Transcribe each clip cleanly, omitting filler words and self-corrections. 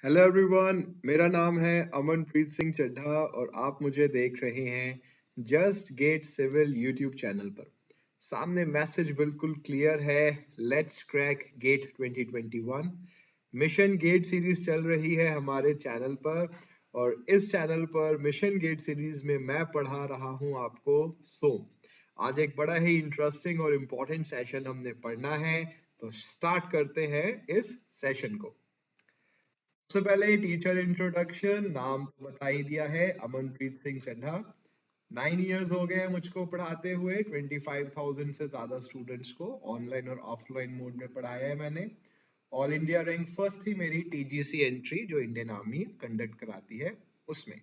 Hello everyone, मेरा नाम है अमनप्रीत सिंह चड्ढा और आप मुझे देख रहे हैं just GATE civil YouTube channel पर। सामने मैसेज बिल्कुल क्लियर है, let's crack GATE 2021। Mission GATE series चल रही है हमारे चैनल पर और इस चैनल पर मिशन गेट सीरीज में मैं पढ़ा रहा हूं आपको सोम। आज एक बड़ा ही इंटरेस्टिंग और इम्पोर्टेंट सेशन हमने पढ़ना है, तो स्टार्ट करते हैं इस सेशन को। सबसे पहले टीचर इंट्रोडक्शन, नाम तो बता ही दिया है, अमनप्रीत सिंह चड्ढा। 9 इयर्स हो गए मुझको पढ़ाते हुए, 25,000 से ज्यादा स्टूडेंट्स को ऑनलाइन और ऑफलाइन मोड में पढ़ाया है मैंने। ऑल इंडिया रैंक फर्स्ट थी मेरी टीजीसी एंट्री, जो इंडियन आर्मी कंडक्ट कराती है, उसमें।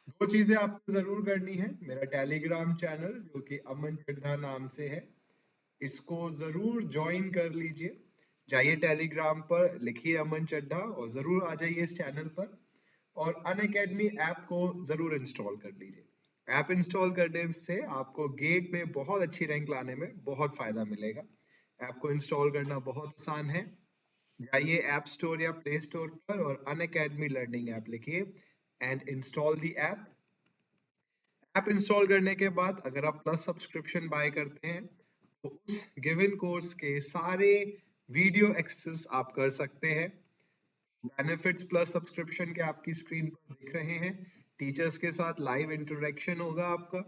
दो चीजें आपको जरूर करनी है, मेरा टेलीग्राम चैनल जो कि अमन चड्ढा नाम से है, इसको जरूर ज्वाइन कर लीजिए। जाइए टेलीग्राम पर, लिखिए अमन चड्ढा और जरूर आ जाइए इस चैनल पर। और अनअकैडमी ऐप को जरूर इंस्टॉल कर लीजिए। ऐप इंस्टॉल करने से आपको गेट में बहुत अच्छी रैंक लाने में बहुत फायदा मिलेगा। ऐप को इंस्टॉल करना बहुत आसान है। जाइए ऐप स्टोर या प्ले स्टोर पर और अनअकैडमी लर्निंग ऐप लिखिए and install the app. App install करने के बाद अगर आप प्लस सब्सक्रिप्शन बाय करते हैं तो उस गिवन कोर्स के सारे वीडियो एक्सेस आप कर सकते हैं। बेनिफिट्स प्लस सब्सक्रिप्शन के आपकी स्क्रीन पर दिख रहे हैं। टीचर्स के साथ लाइव इंटरेक्शन होगा आपका,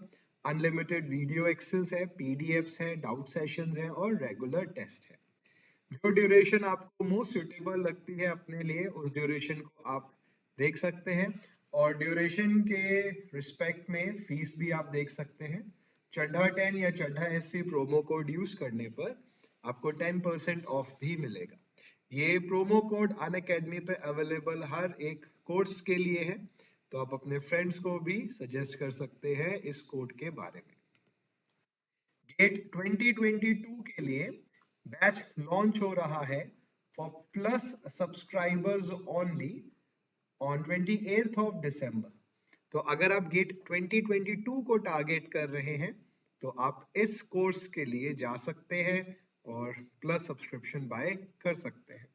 अनलिमिटेड वीडियो एक्सेस है, पीडीएफ्स है, डाउट सेशंस है और रेगुलर टेस्ट है। जो ड्यूरेशन आपको मोस्ट सुटेबल लगती है अपने लिए, उस ड्यूरेशन को आप देख सकते हैं। और ड्यूरेशन के रिस्पेक्ट में फीस भी आप देख सकते हैं। चड्ढा 10 या Chadha SC promo code use करने पर आपको 10% ऑफ भी मिलेगा। ये प्रोमो कोड अनअकैडमी पे अवेलेबल हर एक कोर्स के लिए है, तो आप अपने फ्रेंड्स को भी सजेस्ट कर सकते हैं इस कोड के बारे में। गेट 2022 के लिए बैच लॉन्च हो रहा है for plus subscribers only on 28th of December. तो अगर आप गेट 2022 को टारगेट कर रहे हैं तो आप इस कोर्स के लिए जा सकते हैं और प्लस सब्सक्रिप्शन बाय कर सकते हैं।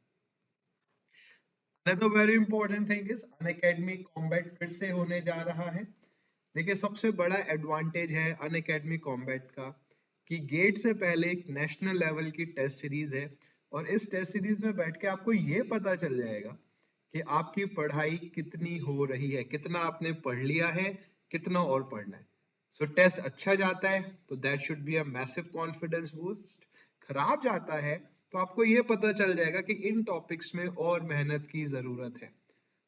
Another very important thing is Unacademy combat फिर से होने जा रहा है। देखिए, सबसे बड़ा एडवांटेज है अनअकैडमी कॉम्बैट का कि गेट से पहले एक नेशनल लेवल की टेस्ट सीरीज है और इस टेस्ट सीरीज में बैठ के आपको ये पता चल जाएगा कि आपकी पढ़ाई कितनी हो रही है, कितना आपने पढ़ लिया है, कितना और पढ़ना है। सो टेस्ट अच्छा जाता है तो that should be a massive confidence boost. खराब जाता है तो आपको ये पता चल जाएगा कि इन टॉपिक्स में और मेहनत की जरूरत है।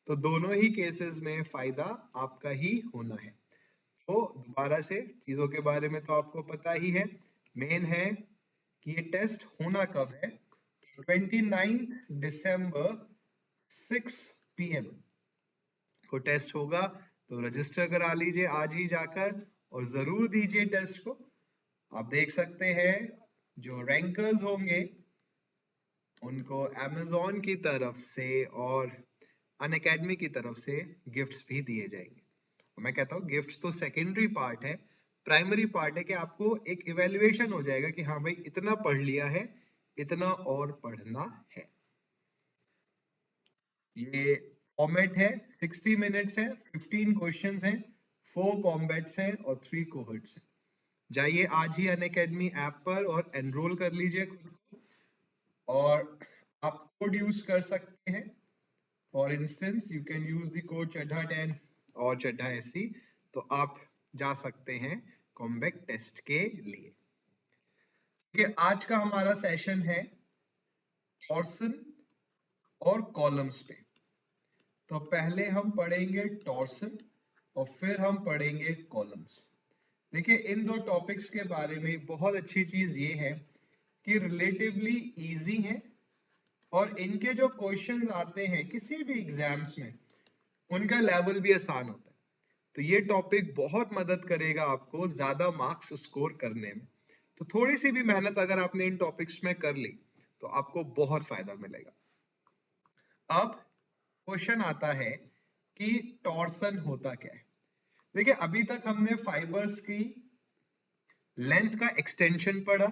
तो दोनों ही केसेस में फायदा आपका ही होना है। तो दोबारा से चीजों के बारे में तो आपको पता ही है। मेन है कि ये टेस्ट होना कब है। 29 दिसंबर 6 PM को टेस्ट होगा, तो रजिस्टर करा लीजिए आज ही जाकर और जरूर दीजिए टेस्ट को। आप देख सकते हैं जो रैंकर्स होंगे उनको Amazon की तरफ से और अनअकैडमी की तरफ से गिफ्ट्स भी दिए जाएंगे। और मैं कहता हूँ गिफ्ट्स तो सेकेंडरी पार्ट है, प्राइमरी पार्ट है कि आपको एक इवेल्युएशन हो जाएगा कि हाँ भाई इतना पढ़ लिया है, इतना और पढ़ना है। ये फॉर्मेट है, 60 मिनट्स है, 15 क्वेश्चंस हैं, 4 कॉम्बैट्स हैं और 3 कोहर्ट्स हैं। जाइए आज ही अनअकैडमी ऐप पर और एनरोल कर लीजिए खुद को। और आप कोड यूज कर सकते हैं। For instance you can use the code Chadha 10 और चड्ढा एससी, तो आप जा सकते हैं कॉम्बैट टेस्ट के लिए। ये आज का हमारा सेशन है टॉर्सन और कॉलम्स पे। तो पहले हम पढ़ेंगे टॉर्सन और फिर हम पढ़ेंगे कॉलम्स। देखिए, इन दो टॉपिक्स के बारे में बहुत अच्छी चीज ये है कि रिलेटिवली इजी है और इनके जो क्वेश्चंस आते हैं किसी भी एग्जाम्स में उनका लेवल भी आसान होता है। तो ये टॉपिक बहुत मदद करेगा आपको ज्यादा मार्क्स स्कोर करने में। तो थोड़ी सी भी मेहनत अगर आपने इन टॉपिक्स में कर ली तो आपको बहुत फायदा मिलेगा। अब क्वेश्चन आता है कि टॉर्सन होता क्या है। देखिए, अभी तक हमने फाइबर्स की लेंथ का एक्सटेंशन पढ़ा,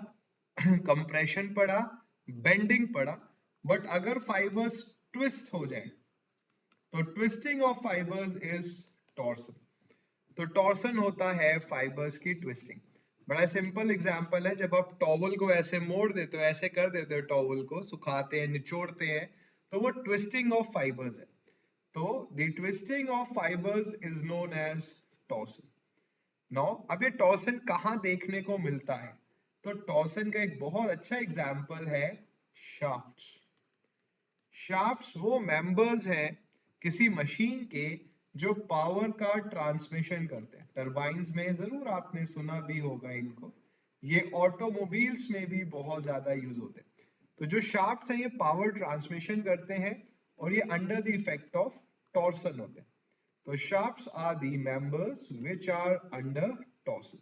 कंप्रेशन पढ़ा, बेंडिंग पढ़ा। बट अगर फाइबर्स ट्विस्ट हो जाए तो twisting of fibres is torsion. तो टॉर्सन होता है फाइबर्स की ट्विस्टिंग। बड़ा सिंपल एग्जांपल है, जब आप टॉवल को ऐसे मोड़ देते हो, ऐसे कर देते हो, टॉवल को सुखाते हैं, निचोड़ते हैं, तो वो ट्विस्टिंग ऑफ फाइबर्स है। तो the twisting of fibres is known as torsion. Now अब ये टॉर्सन कहाँ देखने को मिलता है? तो टॉर्सन का एक बहुत अच्छा एग्जांपल है शाफ्ट्स। शाफ्ट्स वो मेंबर्स हैं किसी मशीन के जो पावर का ट्रांसमिशन करते हैं। टरबाइन्स में जरूर आपने सुना भी होगा इनको, ये ऑटोमोबाइल्स में भी बहुत ज्यादा यूज होते हैं। तो जो शाफ्ट्स हैं ये पावर ट्रांसमिशन करते हैं और ये under the effect of torsion होते हैं। तो shafts are the members which are under torsion.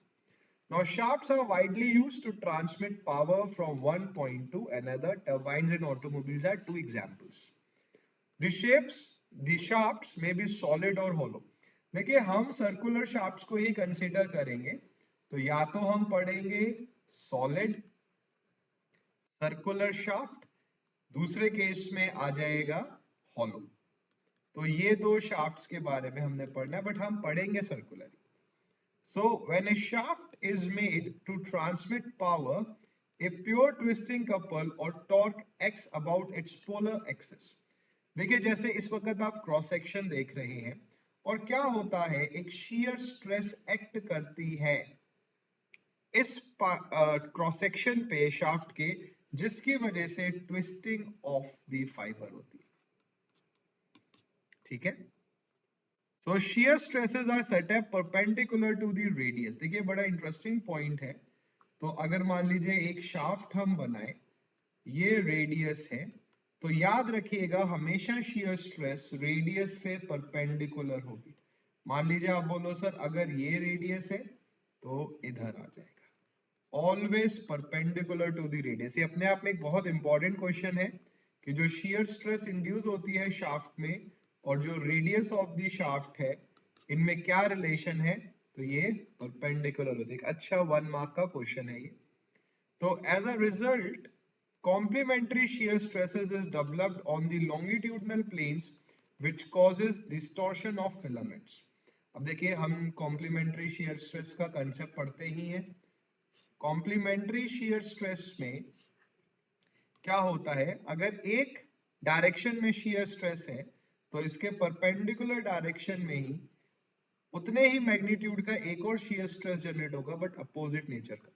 Now shafts are widely used to transmit power from one point to another. Turbines in automobiles are two examples. The shapes, the shafts may be solid or hollow. देखिए हम circular shafts को ही consider करेंगे, तो या तो हम पढ़ेंगे solid circular shaft, दूसरे केस में आ जाएगा हॉलो। तो ये दो शाफ्ट्स के बारे में हमने पढ़ना है, बट हम पढ़ेंगे circularly. So when a shaft is made to transmit power, a pure twisting couple or torque acts about its polar axis. देखिए जैसे इस वक्त आप क्रॉस सेक्शन देख रहे हैं, और क्या होता है, एक shear स्ट्रेस एक्ट करती है इस क्रॉस सेक्शन पे शाफ्ट के, जिसकी वजह से ट्विस्टिंग ऑफ द फाइबर होती है। ठीक है, so shear stresses are set up perpendicular to the radius. देखिए बड़ा इंटरेस्टिंग पॉइंट है। तो अगर मान लीजिए एक शाफ्ट हम बनाए, ये रेडियस है, तो याद रखिएगा हमेशा shear स्ट्रेस रेडियस से परपेंडिकुलर होगी। मान लीजिए आप बोलो सर अगर ये रेडियस है तो इधर आ जाएगा, always perpendicular to the radius. ये अपने आप में एक बहुत इंपॉर्टेंट क्वेश्चन है कि जो shear स्ट्रेस इंड्यूस होती है शाफ्ट में और जो रेडियस ऑफ द शाफ्ट है, इनमें क्या रिलेशन है? तो ये परपेंडिकुलर होती है। अच्छा 1 मार्क का क्वेश्चन है ये। तो as a result complementary shear stresses is developed on the longitudinal planes which causes distortion of filaments. अब देखिए हम complementary shear stress का कंसेप्ट पढ़ते ही हैं। complementary shear stress में क्या होता है, अगर एक डायरेक्शन में shear स्ट्रेस है तो इसके परपेंडिकुलर डायरेक्शन में ही उतने ही मैग्नीट्यूड का एक और shear स्ट्रेस जनरेट होगा, बट अपोजिट नेचर का।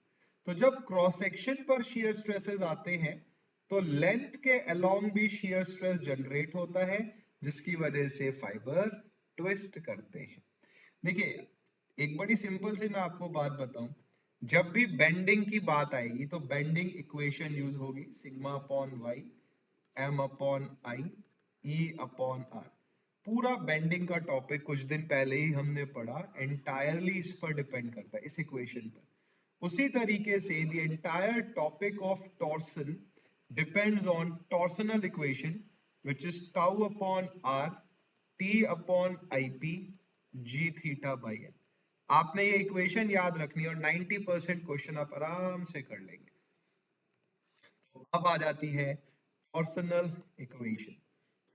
तो जब क्रॉस सेक्शन पर shear स्ट्रेसेस आते हैं तो लेंथ के अलोंग भी shear स्ट्रेस जनरेट होता है, जिसकी वजह से फाइबर ट्विस्ट करते हैं। देखिए एक बड़ी सिंपल सी मैं आपको बात बताऊं, जब भी बेंडिंग की बात आएगी तो बेंडिंग इक्वेशन यूज होगी, sigma upon y M upon I E upon R. पूरा बेंडिंग का टॉपिक कुछ दिन पहले ही हमने पढ़ा, एंटायरली इस पर डिपेंड करता है, इस इक्वेशन पर। उसी तरीके से the entire topic of torsion depends on torsional equation which is tau upon R T upon I P G theta by N. आपने ये इक्वेशन याद रखनी है और 90% क्वेश्चन आप आराम से कर लेंगे। तो अब आ जाती है torsional equation.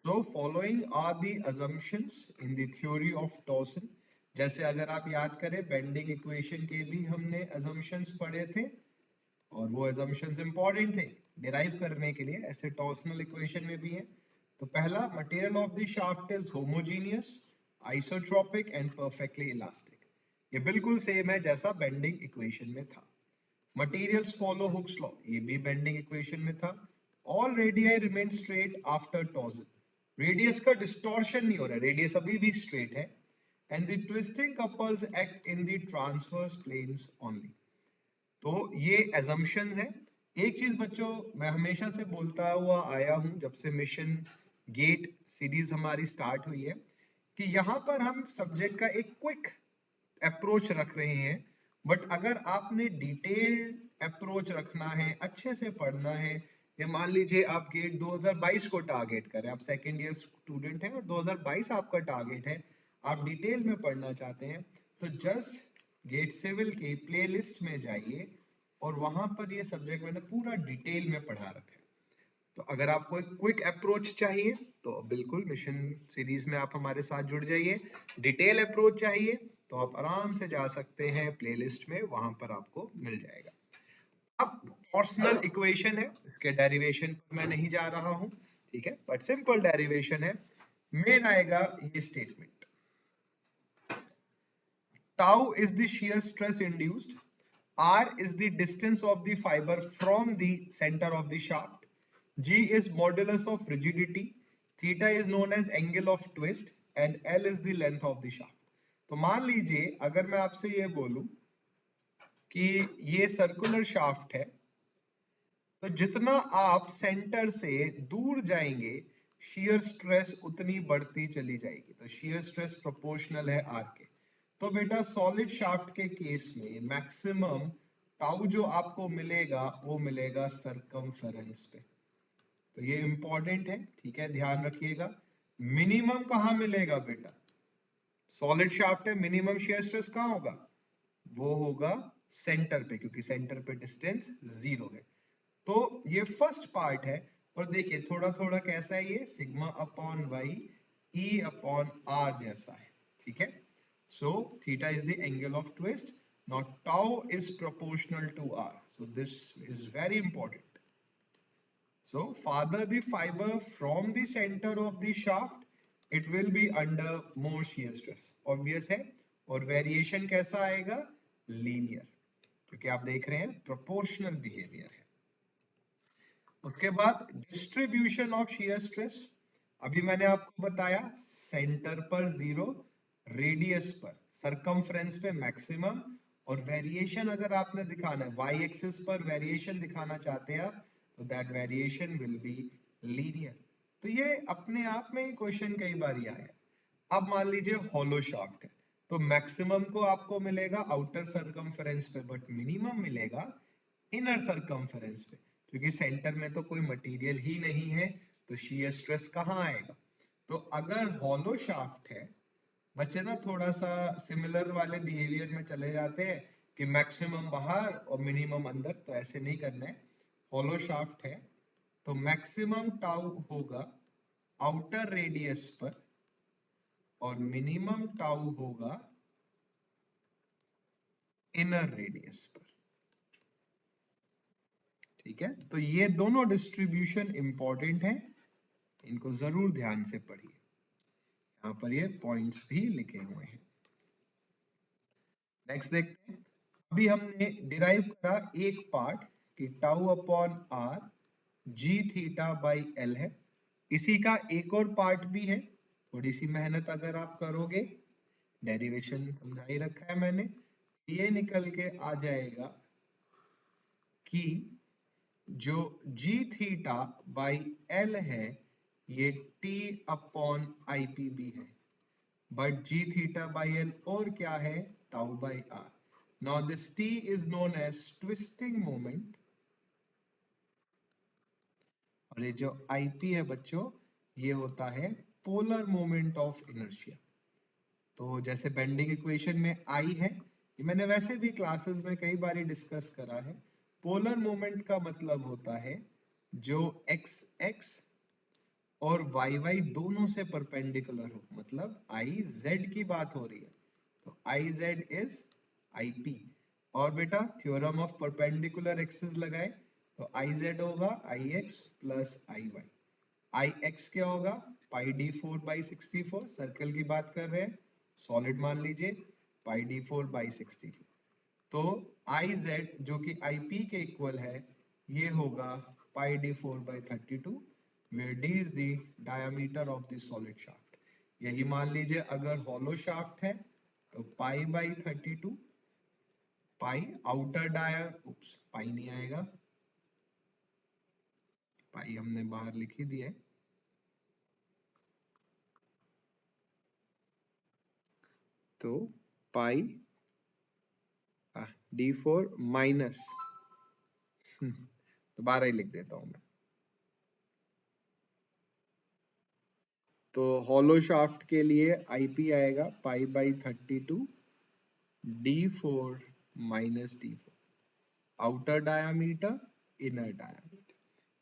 So following are the assumptions in the theory of torsion. जैसे अगर आप याद करें बेंडिंग इक्वेशन के भी हमने assumptions पढ़े थे, और वो assumptions इंपॉर्टेंट थे डिराइव करने के लिए, ऐसे टॉर्सनल इक्वेशन में भी है। तो पहला, material of the shaft is homogeneous, isotropic and perfectly elastic. ये बिल्कुल सेम है जैसा बेंडिंग इक्वेशन में था। मटेरियल्स फॉलो हुक्स लॉ, ये भी बेंडिंग इक्वेशन में था। All radii remain straight after torsion, radius का डिस्टॉर्शन नहीं हो रहा, रेडियस अभी भी स्ट्रेट है। And the twisting couples act in the transverse planes only. तो ये assumption है। एक चीज बच्चों मैं हमेशा से बोलता हुआ आया हूं जब से मिशन गेट सीरीज हमारी स्टार्ट हुई है, कि यहाँ पर हम सब्जेक्ट का एक क्विक अप्रोच रख रहे हैं, बट अगर आपने डिटेल अप्रोच रखना है, अच्छे से पढ़ना है, या मान लीजिए आप गेट 2022 को टारगेट करें, आप सेकेंड ईयर स्टूडेंट हैं और 2022 आपका टारगेट है, आप डिटेल में पढ़ना चाहते हैं, तो जस्ट गेट सिविल के प्लेलिस्ट में जाइए और वहां पर ये सब्जेक्ट मैंने पूरा डिटेल में पढ़ा रखा है। तो अगर आपको एक क्विक अप्रोच चाहिए तो बिल्कुल मिशन सीरीज में आप हमारे साथ जुड़ जाइए। डिटेल अप्रोच चाहिए तो आप आराम से जा सकते हैं प्लेलिस्ट में, वहां पर आपको मिल जाएगा। अब टॉर्सनल इक्वेशन है, इसके डेरिवेशन पर मैं नहीं जा रहा हूं, ठीक है, बट सिंपल डेरिवेशन है। मेन आएगा ये statement, tau is the shear stress induced, r is the distance of the fiber from the center of the shaft, g is modulus of rigidity, theta is known as angle of twist and l is the length of the shaft। तो मान लीजिए अगर मैं आपसे ये बोलूं कि ये सर्कुलर शाफ्ट है, तो जितना आप सेंटर से दूर जाएंगे शियर स्ट्रेस उतनी बढ़ती चली जाएगी। तो शियर स्ट्रेस प्रोपोर्शनल है आर के। तो बेटा सॉलिड शाफ्ट के केस में मैक्सिमम टाउ जो आपको मिलेगा वो मिलेगा सरकमफेरेंस पे। तो ये इंपॉर्टेंट है, ठीक है, ध्यान रखिएगा। मिनिमम कहां मिलेगा बेटा? सॉलिड शाफ्ट है, मिनिमम शियर स्ट्रेस कहां होगा? वो होगा सेंटर पे, क्योंकि सेंटर पे डिस्टेंस 0 है। तो ये फर्स्ट पार्ट है। और देखिए थोड़ा थोड़ा कैसा है, ये sigma upon y E upon R जैसा है, ठीक है। So theta is the angle of twist, not tau is proportional to R, so this is very important. So farther the fiber from the center of the shaft it will be under more shear stress, obvious है। और variation कैसा आएगा? Linear, क्योंकि आप देख रहे हैं proportional behaviour है। उसके बाद डिस्ट्रीब्यूशन ऑफ शियर स्ट्रेस, अभी मैंने आपको बताया सेंटर पर 0, रेडियस पर सरकमफ्रेंस पे मैक्सिमम, और वेरिएशन अगर आपने दिखाना है वाई एक्सिस पर वेरिएशन दिखाना चाहते हैं आप, तो that variation will be linear. तो ये अपने आप में ही क्वेश्चन कई बार आया है। अब मान लीजिए हॉलो शाफ्ट है, तो मैक्सिमम को आपको मिलेगा आउटर सरकमफेरेंस पे, बट मिनिमम मिलेगा इनर सरकमफेरेंस पे, क्योंकि सेंटर में तो कोई मटेरियल ही नहीं है, तो शियर स्ट्रेस कहाँ आएगा? तो अगर हॉलो शाफ्ट है, बच्चे ना थोड़ा सा सिमिलर वाले बिहेवियर में चले जाते हैं कि मैक्सिमम बाहर और मिनिमम अंदर, तो ऐसे नहीं करना है। हॉलो शाफ्ट है तो मैक्सिमम टाउ होगा आउटर रेडियस पर और मिनिमम टाउ होगा इनर रेडियस पर, ठीक है। तो ये दोनों डिस्ट्रीब्यूशन इंपॉर्टेंट है, इनको जरूर ध्यान से पढ़िए। यहाँ पर ये पॉइंट्स भी लिखे हुए हैं। नेक्स्ट देखते हैं। अभी हमने डिराइव करा एक पार्ट कि tau upon R G theta by L है। इसी का एक और पार्ट भी है, थोड़ी सी मेहनत अगर आप करोगे, डेरिवेशन समझा ही रखा है मैंने, ये निकल के आ जाएगा कि जो जी थीटा बाई एल है ये टी अपॉन आई पी भी है, but G theta by L और क्या है? Tau by R. Now this T is known as twisting moment, और ये जो आई पी है बच्चों, ये होता है पोलर मोमेंट ऑफ इनर्शिया। तो जैसे बेंडिंग इक्वेशन में आई है, ये मैंने वैसे भी क्लासेस में कई बार डिस्कस करा है। पोलर मोमेंट का मतलब होता है जो एक्स एक्स और वाई वाई दोनों से परपेंडिकुलर हो, मतलब आई जेड की बात हो रही है, तो I Z is I P. और बेटा थ्योरम ऑफ परपेंडिकुलर एक्सिस लगाए तो आई जेड होगा आई एक्स प्लस आई वाई। आई एक्स क्या होगा? पाई डी 4/64, सर्कल की बात कर रहे हैं, सॉलिड मान लीजिए, पाई डी 4/64। तो आई जेड जो कि आई पी के इक्वल है, ये होगा पाई D 4/32, where d is the diameter of the solid shaft। यही मान लीजिए अगर हॉलो शाफ्ट है तो पाई/32, पाई आउटर डाया, पाई नहीं आएगा, पाई हमने बाहर लिख ही दिया है, तो पाई d4 माइनस, दोबारा ही लिख देता हूं मैं। तो हॉलो शाफ्ट के लिए आईपी आएगा पाई/32 d4 minus d4, outer diameter inner diameter,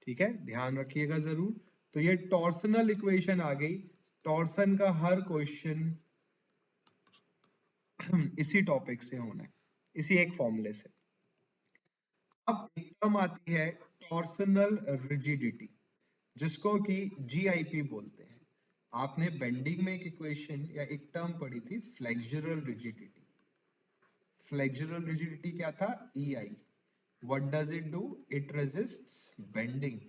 ठीक है, ध्यान रखिएगा जरूर। तो ये टॉर्सनल इक्वेशन आ गई। टॉर्सन का हर क्वेश्चन इसी टॉपिक से होना है, इसी एक फॉर्मूले से। अब एक टर्म आती है टॉर्सनल रिजिडिटी, जिसको कि जीआईपी बोलते हैं। आपने बेंडिंग में एक इक्वेशन या एक टर्म पढ़ी थी, फ्लेक्सुरल रिजिडिटी। फ्लेक्सुरल रिजिडिटी क्या था? EI। What does it do? It resists bending.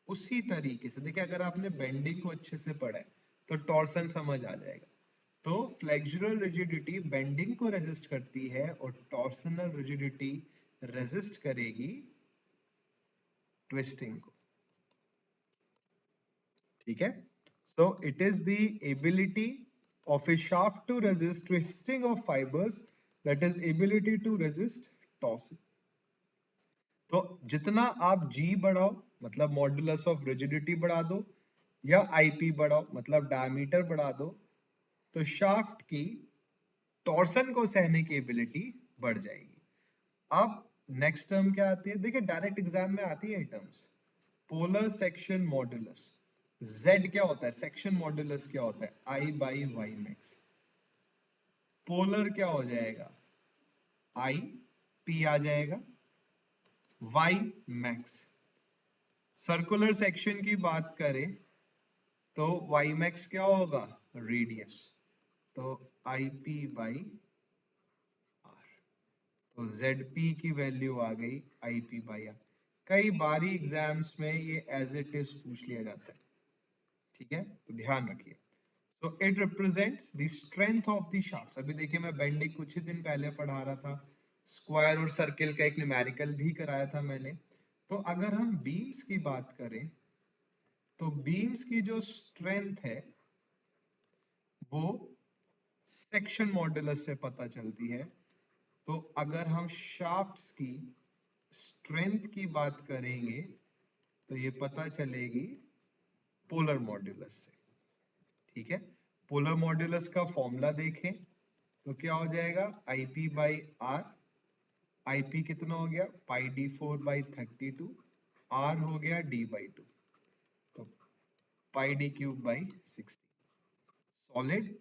उसी तरीके से देखिए, अगर आपने बेंडिंग को अच्छे से पढ़ा है तो टॉर्सन समझ आ जाएगा। तो फ्लेक्सुरल रिजिडिटी बेंडिंग को रेजिस्ट करती है और टॉर्सनल रिजिडिटी रेजिस्ट करेगी ट्विस्टिंग को। ठीक है, so it is the ability of a shaft to resist twisting of fibres, that is ability to resist torsion. तो जितना आप G बढ़ाओ मतलब मॉड्यूलस ऑफ रिजिडिटी बढ़ा दो, या IP बढ़ाओ मतलब डायमीटर बढ़ा दो, तो शाफ्ट की टॉर्सन को सहने की एबिलिटी बढ़ जाएगी। अब नेक्स्ट टर्म क्या आती है? देखिए डायरेक्ट एग्जाम में आती है ये terms. Polar section modulus. Z क्या होता है? सेक्शन मॉड्यूलस क्या होता है? I by y max. Polar क्या हो जाएगा? I P आ जाएगा, Y मैक्स। सर्कुलर सेक्शन की बात करें तो वाई मैक्स क्या होगा? रेडियस। तो आई पी बाई आर। तो जेड पी की वैल्यू आ गई आई पी बाई आर। कई बारी एग्जाम्स में ये एज इट इज पूछ लिया जाता है। ठीक है, तो ध्यान रखिए। So it represents the strength of the shaft. अभी देखिए मैं बेंडिंग कुछ ही दिन पहले पढ़ा रहा था, स्क्वायर और सर्किल का एक न्यूमेरिकल भी कराया था मैंने। तो अगर हम बीम्स की बात करें तो बीम्स की जो स्ट्रेंथ है वो सेक्शन मॉड्यूलस से पता चलती है। तो अगर हम शाफ्ट्स की स्ट्रेंथ की बात करेंगे तो ये पता चलेगी पोलर मॉड्यूलस से। ठीक है, पोलर मॉड्यूलस का फॉर्मूला देखें तो क्या हो जाएगा? IP by are. आईपी कितना हो गया? पाई डी 4/32। आर हो गया डी बाई 2, तो पाई डी क्यूब बाई 60। सॉलिड,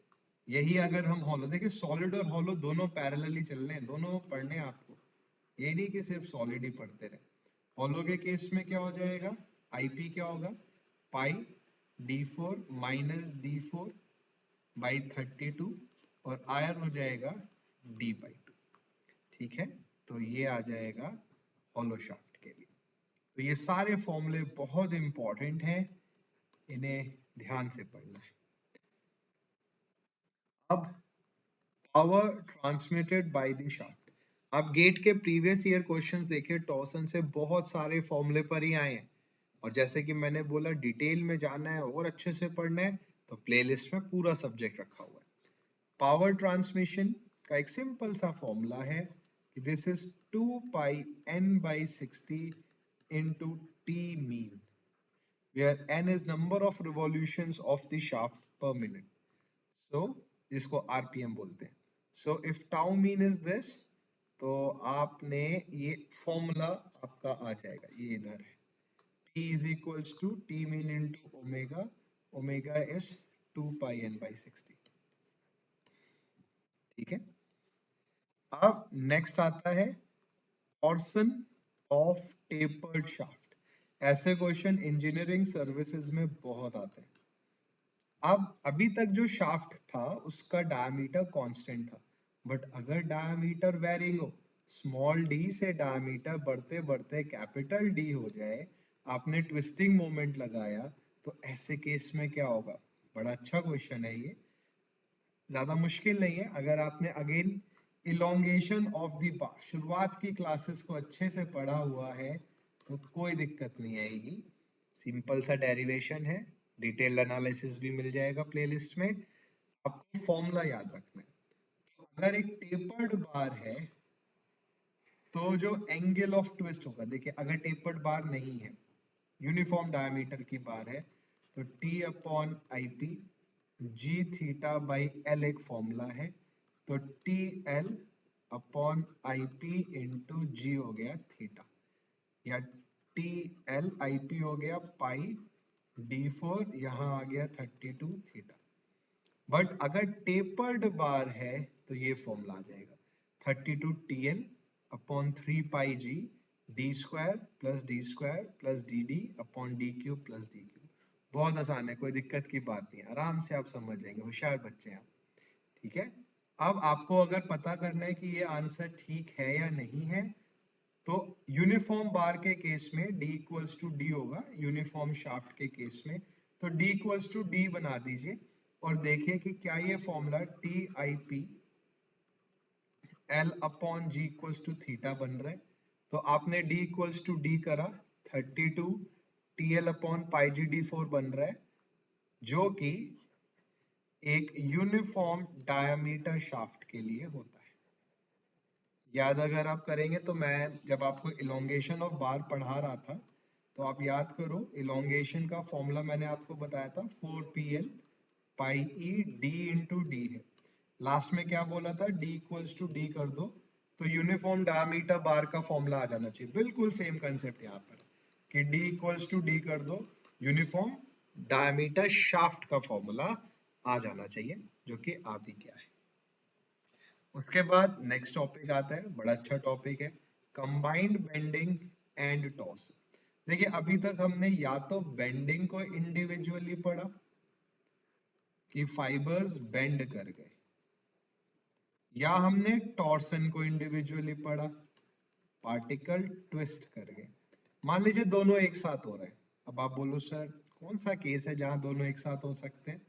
यही अगर हम हॉलो, देखिए सॉलिड और हॉलो दोनों पैरेलली चल रहे हैं, दोनों पढ़ने हैं आपको, ये नहीं कि सिर्फ सॉलिड ही पढ़ते रहे। हॉलो के केस में क्या हो जाएगा? आईपी क्या होगा? पाई d4 माइनस d4/32, और आयर हो जाएगा d/2। ठीक है, तो ये आ जाएगा हॉलो शाफ्ट के लिए। तो ये सारे फॉर्मूले बहुत इंपॉर्टेंट हैं, इन्हें ध्यान से पढ़ना है। अब power transmitted by the shaft. अब गेट के प्रीवियस ईयर क्वेश्चंस देखे, टॉर्सन से बहुत सारे फॉर्मूले पर ही आए हैं। और जैसे कि मैंने बोला, डिटेल में जानना है और अच्छे से पढ़ना है तो प्लेलिस्ट में पूरा सब्जेक्ट रखा हुआ है। पावर ट्रांसमिशन का एक सिंपल सा फॉर्मूला है कि this is 2πn/60 into t mean, where n is number of revolutions of the shaft per minute. So इसको आरपीएम बोलते हैं। So if tau mean is this, तो आपने ये फॉर्मूला आपका आ जाएगा, ये इधर है। T is equals to T mean into omega. Omega is 2πn/60। ठीक है, अब नेक्स्ट आता है टॉर्सन ऑफ टेपर्ड शाफ्ट। ऐसे क्वेश्चन इंजीनियरिंग सर्विसेज में बहुत आते हैं। अब अभी तक जो शाफ्ट था उसका डायमीटर कांस्टेंट था, बट अगर डायमीटर वेरिंग हो, स्मॉल डी से डायमीटर बढ़ते बढ़ते कैपिटल डी हो जाए, आपने ट्विस्टिंग मोमेंट लगाया, तो ऐसे केस में क्या होगा? बड़ा अच्छा क्वेश्चन है ये, ज्यादा मुश्किल नहीं है। अगर आपने again elongation of the bar शुरुआत की क्लासेस को अच्छे से पढ़ा हुआ है तो कोई दिक्कत नहीं आएगी। सिंपल सा डेरिवेशन है, डिटेल्ड एनालिसिस भी मिल जाएगा प्लेलिस्ट में। आपको फॉर्मूला याद रखना है। अगर एक टेपर्ड बार है तो जो एंगल ऑफ ट्विस्ट होगा, देखिए अगर टेपर्ड बार नहीं है, यूनिफॉर्म डायमीटर की बार है, तो T upon I P G theta by L एक फॉर्मूला है, तो T L upon I P into G हो गया थीटा, या टी एल आई पी हो गया पाई d4, यहाँ आ गया 32 थीटा। बट अगर टेपर्ड बार है तो ये फॉर्मूला आ जाएगा 32 TL upon 3 pi G D square plus D D upon D cube plus D cube. बहुत आसान है, कोई दिक्कत की बात नहीं, आराम से आप समझ जाएंगे, होशियार बच्चे हैं आप। ठीक है, अब आपको अगर पता करना है कि ये आंसर ठीक है या नहीं है, तो यूनिफॉर्म बार के केस में d इक्वल्स टू डी होगा, यूनिफॉर्म शाफ्ट के केस में तो d इक्वल्स टू डी बना दीजिए और देखिए कि क्या ये formula T I P L upon G equals to theta बन रहा है। तो आपने d इक्वल्स टू डी करा, 32 टी एल अपॉन पाई जी d4 बन रहा है, जो कि एक यूनिफॉर्म डायमीटर शाफ्ट के लिए होता है। याद अगर आप करेंगे तो मैं जब आपको इलोंगेशन ऑफ बार पढ़ा रहा था तो आप याद करो, इलोंगेशन का फॉर्मूला मैंने आपको बताया था 4pl पाई ई डी इंटू डी है। लास्ट में क्या बोला था, d इक्वल्स टू डी कर दो तो यूनिफॉर्म डायमीटर बार का फॉर्मूला आ जाना चाहिए। बिल्कुल सेम कंसेप्ट यहाँ पर कि d इक्वल्स टू डी कर दो, यूनिफॉर्म डायमीटर शाफ्ट का फॉर्मूला आ जाना चाहिए, जो कि आ भी गया है। उसके बाद नेक्स्ट टॉपिक आता है, बड़ा अच्छा टॉपिक है, कंबाइंड बेंडिंग एंड टॉस। देखिए अभी तक हमने या तो बेंडिंग को इंडिविजुअली पढ़ा कि फाइबर्स बेंड कर गए, या हमने टॉर्सन को इंडिविजुअली पढ़ा, पार्टिकल ट्विस्ट कर गए। मान लीजिए दोनों एक साथ हो रहे हैं, अब आप बोलो सर कौन सा केस है जहां दोनों एक साथ हो सकते हैं।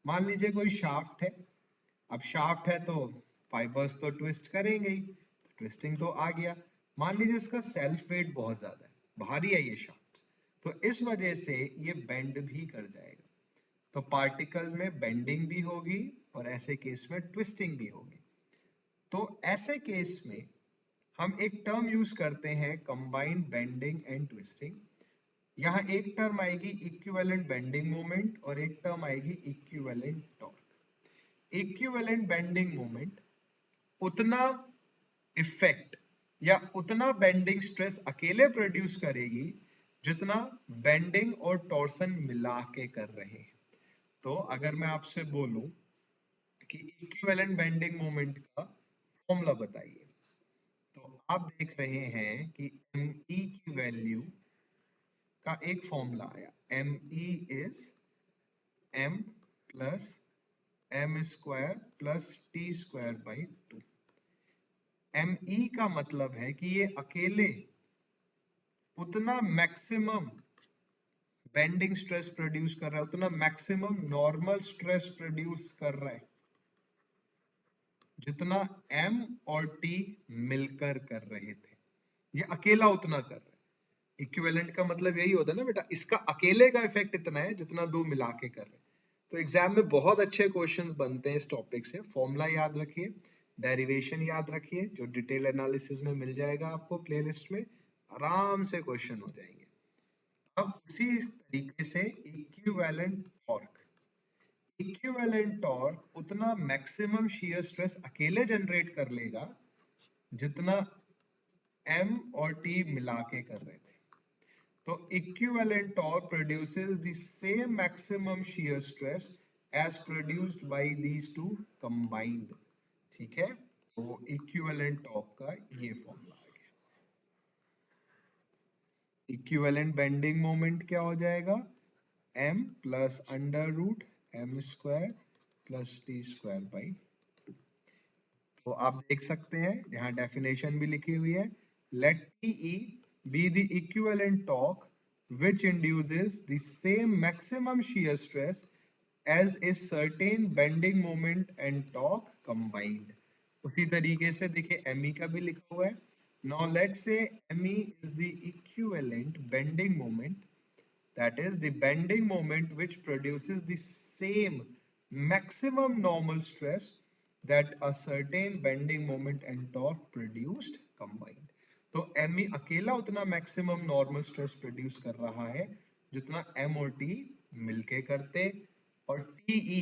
मान लीजिए कोई शाफ्ट है, अब शाफ्ट है तो फाइबर्स तो ट्विस्ट करेंगे ही, तो ट्विस्टिंग तो आ गया। मान लीजिए इसका सेल्फ वेट बहुत ज्यादा है, भारी है ये शाफ्ट, तो इस वजह से ये बेंड भी कर जाएगा, तो पार्टिकल में बेंडिंग भी होगी और ऐसे केस में ट्विस्टिंग भी होगी। तो ऐसे केस में हम एक टर्म यूज करते हैं, कंबाइंड बेंडिंग एंड ट्विस्टिंग। यहाँ एक टर्म आएगी इक्विवेलेंट बेंडिंग मोमेंट और एक टर्म आएगी equivalent torque. Equivalent bending moment उतना इफेक्ट या उतना बेंडिंग स्ट्रेस अकेले प्रोड्यूस करेगी जितना बेंडिंग और टॉर्सन मिला के कर रहे हैं। तो अगर मैं आपसे बोलूं कि इक्विवेलेंट बेंडिंग मोमेंट का फॉर्मूला बताइए, तो आप देख रहे हैं कि ME की वैल्यू का एक फॉर्मूला आया, ME is M plus M square plus T square by 2। ME का मतलब है कि ये अकेले उतना मैक्सिमम बेंडिंग स्ट्रेस प्रोड्यूस कर रहा है, उतना मैक्सिमम नॉर्मल स्ट्रेस प्रोड्यूस कर रहा है जितना M और T मिलकर कर रहे थे। ये अकेला उतना कर रहा है। इक्विवेलेंट का मतलब यही होता है ना बेटा, इसका अकेले का इफेक्ट इतना है जितना दो मिला के कर रहे हैं। तो एग्जाम में बहुत अच्छे क्वेश्चंस बनते हैं इस टॉपिक से। फॉर्मूला याद रखिए, डेरिवेशन याद रखिए, जो डिटेल एनालिसिस में मिल जाएगा आपको प्लेलिस्ट में, आराम से क्वेश्चन हो जाएंगे। अब उसी तरीके से इक्विवेलेंट टॉर्क, इक्विवेलेंट टॉर्क उतना मैक्सिमम शियर स्ट्रेस अकेले जनरेट कर लेगा जितना M और T मिला के कर रहे थे। तो equivalent torque produces the same maximum shear stress as produced by these two combined। ठीक है, तो equivalent torque का ये फॉर्मूला आ गया। equivalent bending moment क्या हो जाएगा, M plus under root M square plus T square by 2। तो आप देख सकते हैं यहाँ डेफिनेशन भी लिखी हुई है, let TE be the equivalent torque which induces the same maximum shear stress as a certain bending moment and torque combined। उसी तरीके से देखिए ME का भी लिखा हुआ है। Now let's say ME is the equivalent bending moment, that is the bending moment which produces the same maximum normal stress that a certain bending moment and torque produced combined। तो ME अकेला उतना maximum normal stress produce कर रहा है जितना M और T मिलके करते, और TE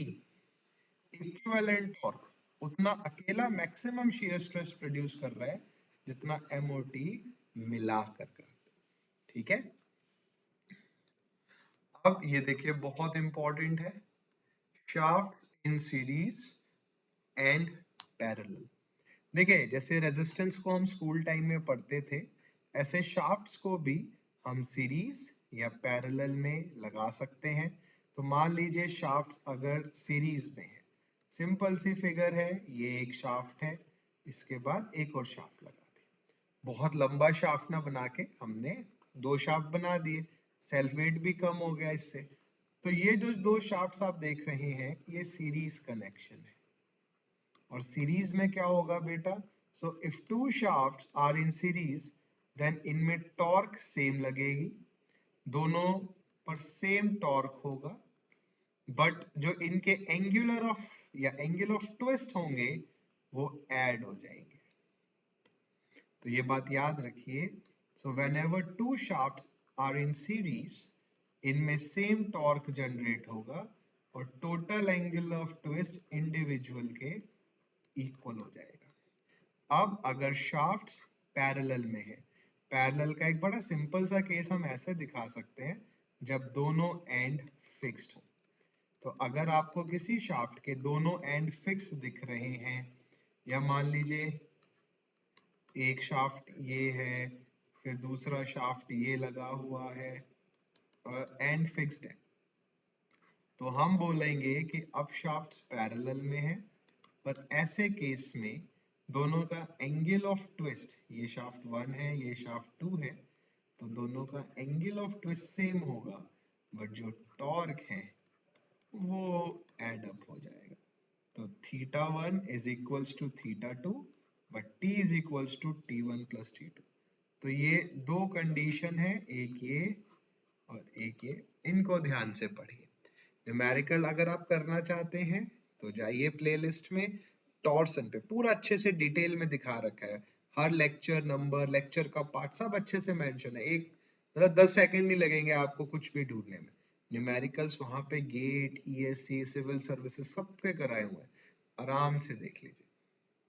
इक्विवेलेंट टॉर्क उतना अकेला मैक्सिमम शियर स्ट्रेस प्रोड्यूस कर रहा है जितना M और T मिलाकर करते। ठीक है। अब ये देखिए बहुत इंपॉर्टेंट है, shaft in series and parallel. देखिए जैसे रेजिस्टेंस को हम स्कूल टाइम में पढ़ते थे, ऐसे शाफ्ट्स को भी हम सीरीज या पैरेलल में लगा सकते हैं। तो मान लीजिए शाफ्ट्स अगर सीरीज में है, सिंपल सी फिगर है, ये एक शाफ्ट है, इसके बाद एक और शाफ्ट लगा दी। बहुत लंबा शाफ्ट ना बना के हमने दो शाफ्ट बना दिए, सेल्फ वेट भी कम हो गया इससे। तो ये जो दो शाफ्ट्स आप देख रहे हैं, ये सीरीज कनेक्शन है। और सीरीज में क्या होगा बेटा, so if two shafts are in series then इनमें टॉर्क सेम लगेगी, दोनों पर सेम टॉर्क होगा, बट जो इनके एंगुलर ऑफ या एंगल ऑफ ट्विस्ट होंगे वो ऐड हो जाएंगे। तो ये बात याद रखिए, so whenever two shafts are in series, इनमें सेम टॉर्क जनरेट होगा और total angle of twist individual के इक्वल हो जाएगा। अब अगर शाफ्ट्स पैरेलल में है, पैरेलल का एक बड़ा सिंपल सा केस हम ऐसे दिखा सकते हैं, जब दोनों एंड फिक्स्ड हो। तो अगर आपको किसी शाफ्ट के दोनों एंड फिक्स दिख रहे हैं, या मान लीजिए एक शाफ्ट ये है, फिर दूसरा शाफ्ट ये लगा हुआ है और एंड फिक्स्ड है, तो हम बोलेंगे कि अब शाफ्ट्स पैरेलल में है। पर ऐसे केस में दोनों का एंगल ऑफ ट्विस्ट, ये शाफ्ट 1 है, ये शाफ्ट 2 है, तो दोनों का एंगल ऑफ ट्विस्ट सेम होगा, बट जो टॉर्क है वो एड अप हो जाएगा। तो θ1 is equals to θ2, but t is equals to t1 plus t2। तो ये दो कंडीशन है, एक ये और एक ये, इनको ध्यान से पढ़िए। न्यूमेरिकल अगर आप करना चाहते हैं तो जाइए प्लेलिस्ट में, टॉर्सन पे पूरा अच्छे से डिटेल में दिखा रखा है, हर लेक्चर नंबर, लेक्चर का पार्ट सब अच्छे से मेंशन है। एक मतलब 10 सेकंड नहीं लगेंगे आपको कुछ भी ढूंढने में। न्यूमेरिकल्स वहां पे गेट, ईएससी, सिविल सर्विसेज सब पे कराए हुए हैं, आराम से देख लीजिए।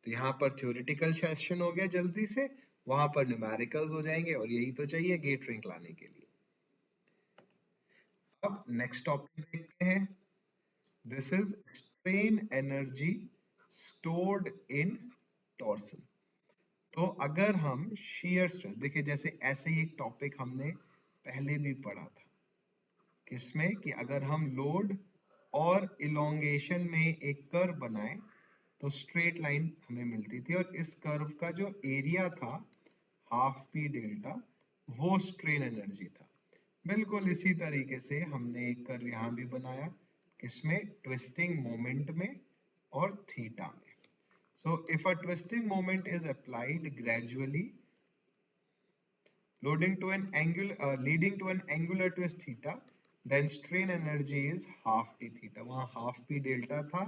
तो यहाँ पर थ्योरेटिकल सेशन हो गया जल्दी से, वहां पर न्यूमेरिकल्स हो जाएंगे, और यही तो चाहिए गेट रैंक लाने के लिए। अब नेक्स्ट टॉपिक देखते हैं, this is strain energy stored in torsion. तो अगर हम shear स्ट्रेस, देखिए जैसे ऐसे ही एक टॉपिक हमने पहले भी पढ़ा था, किसमें कि अगर हम लोड और इलोंगेशन में एक कर्व बनाए तो स्ट्रेट लाइन हमें मिलती थी, और इस कर्व का जो एरिया था हाफ पी डेल्टा, वो स्ट्रेन एनर्जी था। बिल्कुल इसी तरीके से हमने एक कर्व यहाँ भी बनाया, किसमें, ट्विस्टिंग मोमेंट में और थीटा में। So if a twisting moment is applied gradually, leading to an angular twist theta, then strain energy is half t theta। वहां half p डेल्टा था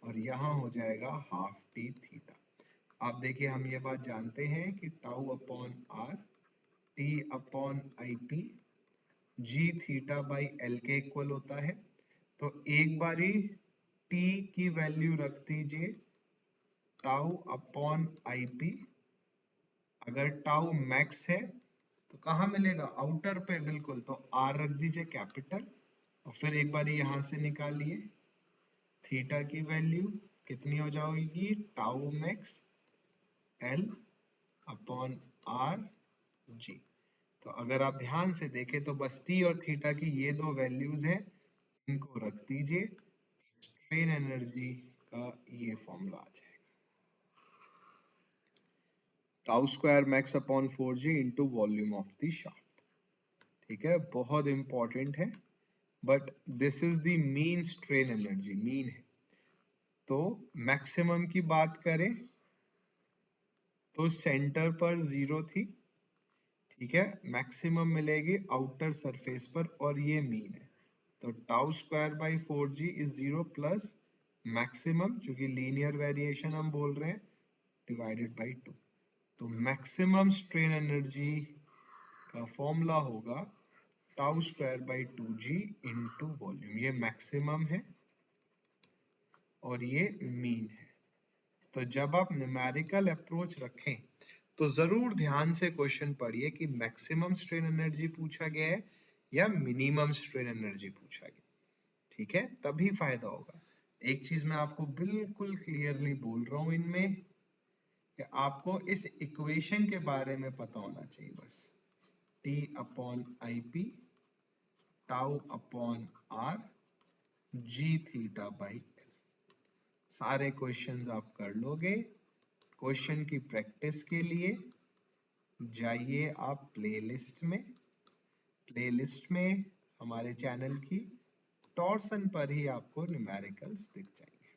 और यहाँ हो जाएगा half t theta। आप देखिए हम ये बात जानते हैं कि tau upon R, T upon I P, G theta by L के इक्वल होता है। तो एक बारी t की वैल्यू रख दीजिए टाउ अपॉन आई पी, अगर टाउ मैक्स है तो कहाँ मिलेगा, आउटर पे, बिल्कुल, तो आर रख दीजिए कैपिटल, और फिर एक बार यहां से निकालिए थीटा की वैल्यू कितनी हो जाएगी, tau max L upon R G. तो अगर आप ध्यान से देखें तो बस टी और थीटा की ये दो वैल्यूज हैं, इनको रख दीजिए, स्ट्रेन एनर्जी का ये फॉर्मूला आ जाएगा, tau square max upon 4g into volume of the shaft. ठीक है, बहुत इंपॉर्टेंट है, but this is the mean strain energy, mean है। तो मैक्सिमम की बात करें तो सेंटर पर 0 थी, ठीक है, मैक्सिमम मिलेगी आउटर सरफेस पर, और ये मीन है। तो tau square by 4g is 0 plus maximum, चूंकि लीनियर वेरिएशन हम बोल रहे हैं, डिवाइडेड बाई 2। तो मैक्सिमम स्ट्रेन एनर्जी का फॉर्मूला होगा tau square by 2g into volume. ये मैक्सिमम है और ये मीन है। तो जब आप न्यूमेरिकल अप्रोच रखें तो जरूर ध्यान से क्वेश्चन पढ़िए कि मैक्सिमम स्ट्रेन एनर्जी पूछा गया है या मिनिमम स्ट्रेन एनर्जी पूछा गया, ठीक है, तभी फायदा होगा। एक चीज मैं आपको बिल्कुल क्लियरली बोल रहा हूं इनमें कि आपको इस इक्वेशन के बारे में पता होना चाहिए बस, T upon I P tau upon R G theta by L. सारे क्वेश्चंस आप कर लोगे। क्वेश्चन की प्रैक्टिस के लिए जाइए आप प्लेलिस्ट में हमारे चैनल की टॉर्सन पर ही आपको न्यूमेरिकल्स दिख जाएंगे।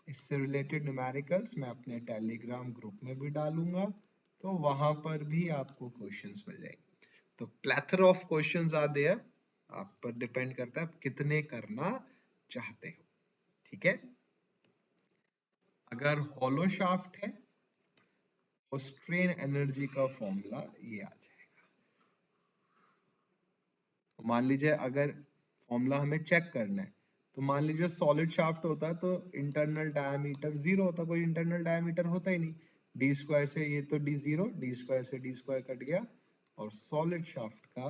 इससे रिलेटेड न्यूमेरिकल्स मैं अपने टेलीग्राम ग्रुप में भी डालूंगा, तो वहां पर भी आपको क्वेश्चंस मिल जाएंगे। तो plethora of questions are there, आप पर डिपेंड करता है आप कितने करना चाहते हो, ठीक है। अगर हॉलो शाफ्ट है तो स्ट्रेन एनर्जी का फॉर्मूला ये आ जाएगा। तो मान लीजिए अगर फॉर्मूला हमें चेक करना है, तो मान लीजिए सॉलिड शाफ्ट होता है तो इंटरनल डायमीटर जीरो होता, कोई इंटरनल डायमीटर होता ही नहीं, डी स्क्वायर से ये तो डी जीरो, डी स्क्वायर से डी स्क्वायर कट गया और सॉलिड शाफ्ट का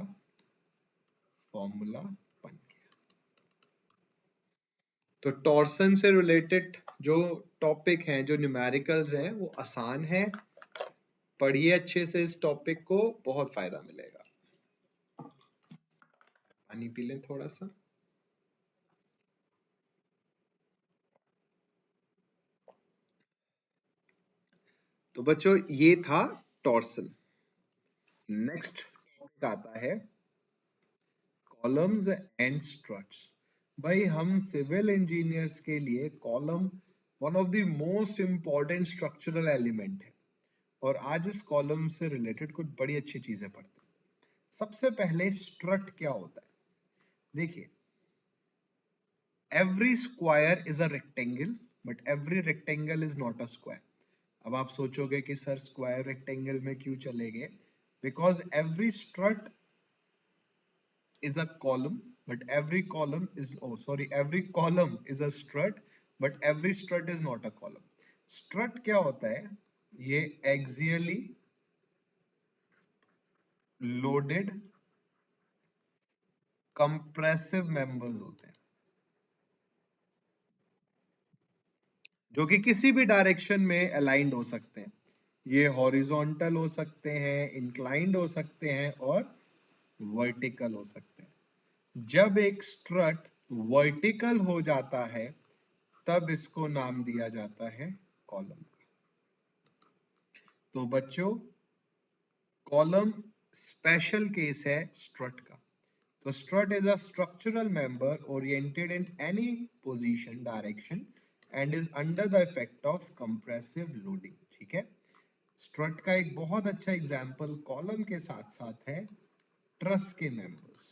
फॉर्मूला बन गया। तो टॉर्सन से रिलेटेड जो टॉपिक हैं, जो न्यूमेरिकल्स हैं, वो आसान है, पढ़िए अच्छे से इस टॉपिक को, बहुत फायदा मिलेगा। पानी पी लें थोड़ा सा। तो बच्चों ये था टॉर्सन। नेक्स्ट टॉपिक आता है कॉलम्स एंड स्ट्रट्स। भाई हम सिविल इंजीनियर्स के लिए column one of the most important structural element है, और आज इस कॉलम से रिलेटेड कुछ बड़ी अच्छी चीजें पढ़ते हैं। सबसे पहले स्ट्रट क्या होता है, देखिए, every square is a rectangle but every rectangle is not a square. अब आप सोचोगे कि सर स्क्वायर रेक्टेंगल में क्यों चले गए, because every strut is a column but every column is, oh sorry, every column is a strut but every strut is not a column. strut क्या होता है, ये axially loaded compressive members होते हैं जो कि किसी भी डायरेक्शन में अलाइंड हो सकते हैं। ये हॉरिजॉन्टल हो सकते हैं, इंक्लाइंड हो सकते हैं और वर्टिकल हो सकते हैं। जब एक स्ट्रट वर्टिकल हो जाता है तब इसको नाम दिया जाता है कॉलम का। तो बच्चों कॉलम स्पेशल केस है स्ट्रट का। तो strut is a structural member oriented in any position direction and is under the effect of compressive loading, ठीक है। स्ट्रट का एक बहुत अच्छा एग्जांपल कॉलम के साथ साथ है ट्रस के मेंबर्स,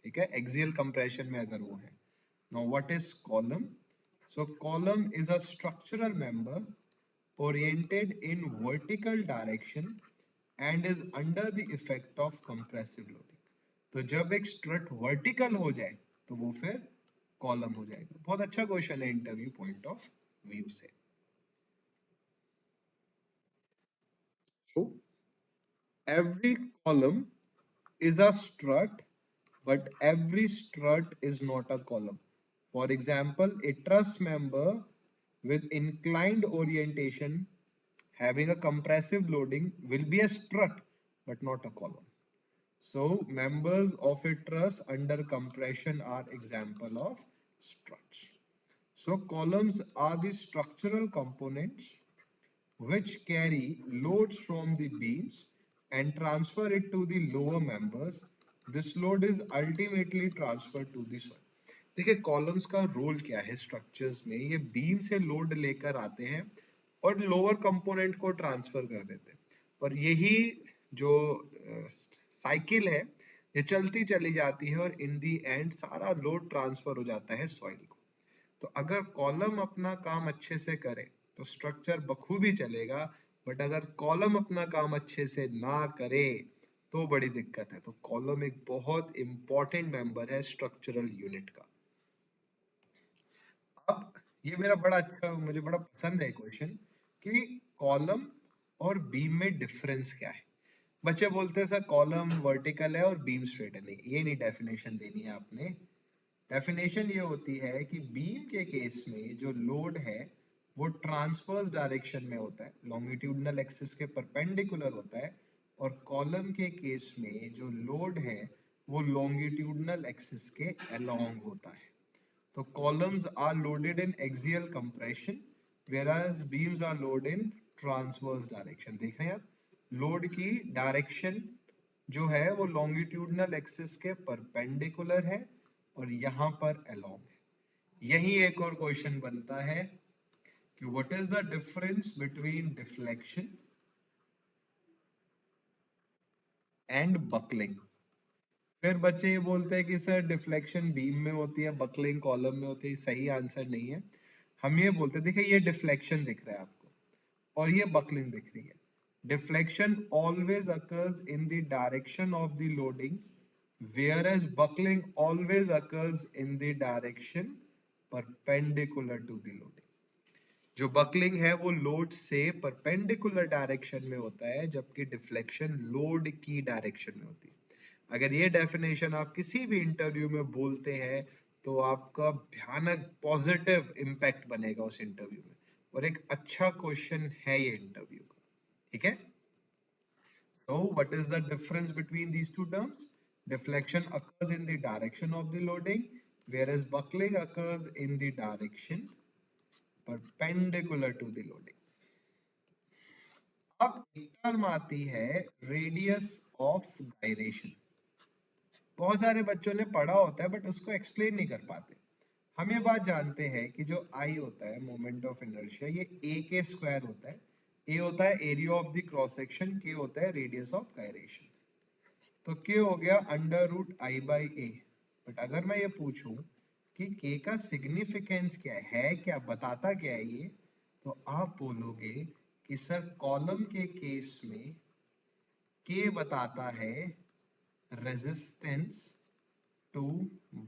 ठीक है, एक्सियल कंप्रेशन में अगर वो है। Now what is column? So column is a structural member oriented in vertical direction and is under the effect of compressive loading। तो जब एक स्ट्रट वर्टिकल हो जाए तो वो फिर कॉलम हो जाएगा। बहुत अच्छा क्वेश्चन है इंटरव्यू पॉइंट ऑफ व्यू से। तो every column is a strut but every strut is not a column. For example, a truss member with inclined orientation having a compressive loading will be a strut but not a column. So members of a truss under compression are example of struts. So columns are the structural components which carry loads from the beams and transfer it to the lower members. This load is ultimately transferred to the soil. देखिए columns का role क्या है structures में, ये beam से load लेकर आते हैं और लोअर कंपोनेंट को ट्रांसफर कर देते हैं, और यही जो साइकिल है ये चलती चली जाती है और इन दी एंड सारा लोड ट्रांसफर हो जाता है सॉइल को। तो अगर कॉलम अपना काम अच्छे से करे तो स्ट्रक्चर बखूबी चलेगा, बट अगर कॉलम अपना काम अच्छे से ना करे तो बड़ी दिक्कत है। तो कॉलम एक बहुत इंपॉर्टेंट मेंबर है स्ट्रक्चरल यूनिट का। अब ये मेरा बड़ा अच्छा, मुझे बड़ा पसंद है क्वेश्चन कि कॉलम और बीम में डिफरेंस क्या है। बच्चे बोलते हैं सर कॉलम वर्टिकल है और बीम स्ट्रेट है। नहीं, ये नहीं डेफिनेशन देनी है आपने। डेफिनेशन ये होती है कि बीम के केस में जो लोड है वो ट्रांसवर्स डायरेक्शन में होता है, लॉन्गिट्यूडनल एक्सिस के परपेंडिकुलर होता है, और कॉलम के केस में जो लोड है वो लॉन्गिट्यूडनल एक्सिस के अलोंग होता है। तो columns are loaded in axial compression whereas beams are loaded in transverse direction। देख रहे हैं आप, लोड की डायरेक्शन जो है वो लॉन्गिट्यूडनल एक्सिस के परपेंडिकुलर है और यहां पर अलोंग है। यही एक और क्वेश्चन बनता है कि what is the difference between deflection and buckling. फिर बच्चे ये बोलते हैं कि सर डिफ्लेक्शन बीम में होती है, बकलिंग कॉलम में होती है। सही आंसर नहीं है। हम ये बोलते हैं, देखिए ये डिफ्लेक्शन दिख रहा है आपको और ये बकलिंग दिख रही है। Deflection always occurs in the direction of the loading whereas buckling always occurs in the direction perpendicular to the loading। जो बकलिंग है वो लोड से परपेंडिकुलर डायरेक्शन में होता है, जबकि डिफ्लेक्शन लोड की डायरेक्शन में होती है। अगर ये डेफिनेशन आप किसी भी इंटरव्यू में बोलते हैं तो आपका भयानक पॉजिटिव इम्पैक्ट बनेगा उस इंटरव्यू में, और एक अच्छा क्वेश्चन है ये इंटरव्यू का। ठीक है, so what is the difference between these two terms? Deflection occurs in the direction of the loading whereas buckling occurs in the direction perpendicular to the loading। अब एक टर्म आती है रेडियस ऑफ गायरेशन। बहुत सारे बच्चों ने पढ़ा होता है बट उसको एक्सप्लेन नहीं कर पाते। हम ये बात जानते हैं कि जो आई होता है मोमेंट ऑफ इनर्शिया, ये ए के स्क्वायर होता है। ए होता है area of the cross section, के होता है रेडियस ऑफ गायरेशन। तो के हो गया under root I by A. But अगर मैं ये पूछूं कि के का सिग्निफिकेंस क्या है, क्या बताता क्या है ये, तो आप बोलोगे कि सर कॉलम के केस में के बताता है रेजिस्टेंस टू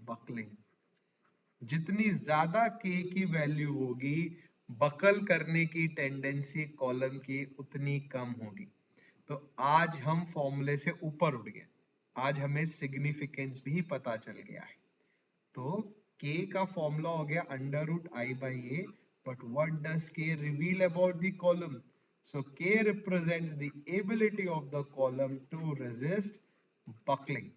बकलिंग। जितनी ज्यादा के की वैल्यू होगी, बकल करने की टेंडेंसी कॉलम की उतनी कम होगी। तो आज हम फॉर्मूले से ऊपर उठ गए, आज हमें सिग्निफिकेंस भी पता चल गया है। तो k का फॉर्मूला हो गया under root I by A. But what does k reveal about the column? So k represents the ability of the column to resist buckling.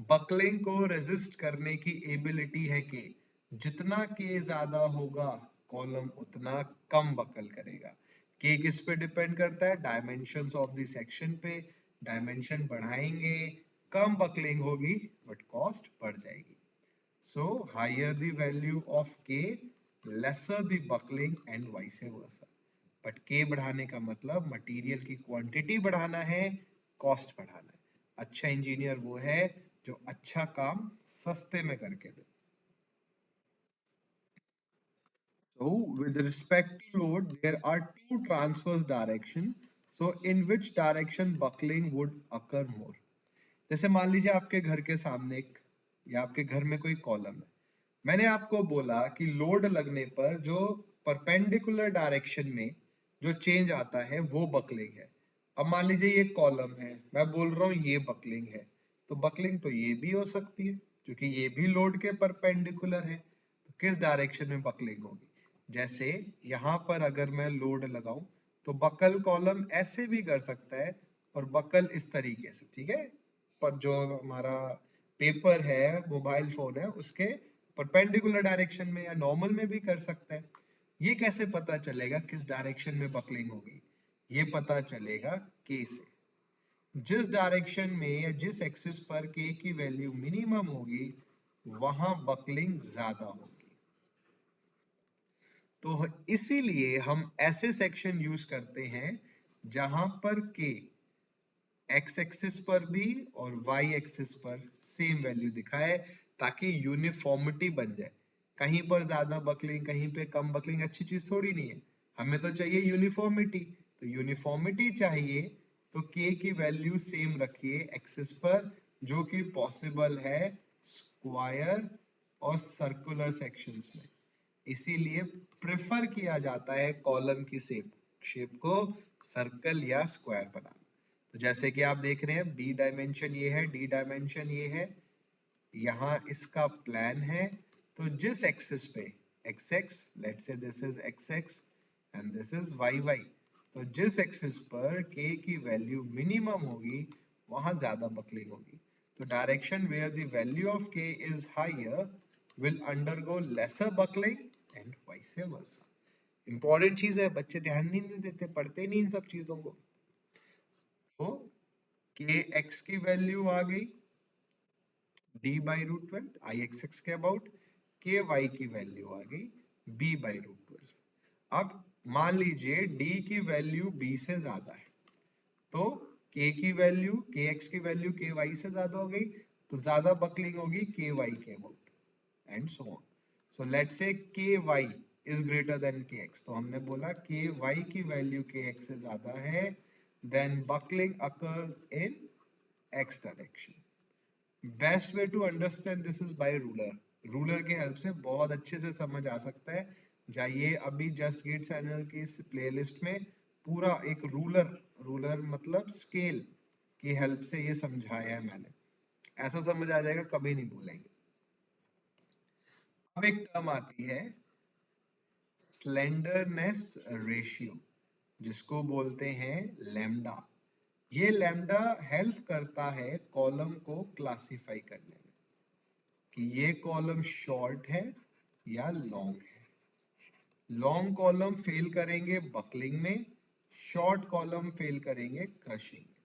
Buckling को रेजिस्ट करने की एबिलिटी है के। जितना के ज्यादा होगा कॉलम उतना कम बकल करेगा। के किस पे डिपेंड करता है? डायमेंशंस ऑफ द सेक्शन पे। डायमेंशन बढ़ाएंगे कम बकलिंग होगी बट कॉस्ट बढ़ जाएगी। So higher the value of K lesser the buckling and vice versa. But K बढ़ाने का मतलब मटेरियल की क्वांटिटी बढ़ाना है, कॉस्ट बढ़ाना है। अच्छा इंजीनियर वो है जो अच्छा काम सस्ते में करके दे। So with respect to load, there are two transverse directions. So in which direction buckling would occur more? जैसे मान लीजिए आपके घर के सामने एक, या आपके घर में कोई कॉलम है। मैंने आपको बोला कि लोड लगने पर जो परपेंडिकुलर डायरेक्शन में जो चेंज आता है वो बकलिंग है। अब मान लीजिए ये कॉलम है, मैं बोल रहा हूँ ये बकलिंग है, तो बकलिंग तो ये भी हो सकती है क्योंकि ये भी लोड के परपेंडिकुलर है। तो किस डायरेक्शन में बकलिंग होगी? जैसे यहां पर अगर मैं लोड लगाऊं तो बकल कॉलम ऐसे भी कर सकता है और बकल इस तरीके से। ठीक है, पर जो हमारा पेपर है, मोबाइल फोन है, उसके परपेंडिकुलर डायरेक्शन में या नॉर्मल में भी कर सकता है। ये कैसे पता चलेगा किस डायरेक्शन में बकलिंग होगी? ये पता चलेगा के से। जिस डायरेक्शन में या जिस एक्सिस पर के की वैल्यू मिनिमम होगी वहां बकलिंग ज्यादा होगी। तो इसीलिए हम ऐसे सेक्शन यूज करते हैं जहां पर के एक्स एक्सिस पर भी और वाई एक्सिस पर सेम वैल्यू दिखाए, ताकि यूनिफॉर्मिटी बन जाए। कहीं पर ज्यादा बकलिंग कहीं पे कम बकलिंग अच्छी चीज थोड़ी नहीं है। हमें तो चाहिए यूनिफॉर्मिटी। तो यूनिफॉर्मिटी चाहिए तो के की वैल्यू सेम रखिए एक्सिस पर, जो कि पॉसिबल है स्क्वायर और सर्कुलर सेक्शंस में। इसीलिए प्रेफर किया जाता है कॉलम की शेप को सर्कल या स्क्वायर बनाना। तो जैसे कि आप देख रहे हैं, बी डायमेंशन ये है, डी डायमेंशन ये है, यहाँ इसका प्लान है। तो जिस एक्सिस पे x x, let's say this is x x and this is y y, तो जिस एक्सिस पर k की वैल्यू मिनिमम होगी वहां ज्यादा बकलिंग होगी। तो direction where the value of k is higher will undergo lesser buckling and vice versa. Important चीज है, बच्चे ध्यान नहीं देते, पढ़ते नहीं इन सब चीजों को। तो के एक्स की वैल्यू आ गई d by root 12 I x x के अबाउट, के वाई की वैल्यू आ गई b बाई रूट 12। अब मान लीजिए d की वैल्यू b से ज्यादा है, तो k की वैल्यू, के एक्स की वैल्यू के वाई से ज्यादा हो गई, तो ज्यादा बकलिंग होगी के वाई के about and so on. So let's say के वाई इज ग्रेटर देन के एक्स, तो हमने बोला के वाई की वैल्यू के एक्स से ज्यादा है, then buckling occurs in x direction. Best way to understand this is by ruler. Ruler के हेल्प से बहुत अच्छे से समझ आ सकता है। जाइए अभी जस्ट गेट चैनल की इस प्लेलिस्ट में पूरा एक रूलर, रूलर मतलब स्केल की हेल्प से ये समझाया है मैंने, ऐसा समझ आ जाएगा, कभी नहीं भूलेंगे। अब एक टर्म आती है स्लेंडरनेस रेशियो, जिसको बोलते हैं लैम्डा। ये लैम्डा हेल्प करता है कॉलम को क्लासिफाई करने में कि ये कॉलम शॉर्ट है या लॉन्ग है। लॉन्ग कॉलम फेल करेंगे बकलिंग में, शॉर्ट कॉलम फेल करेंगे क्रशिंग में।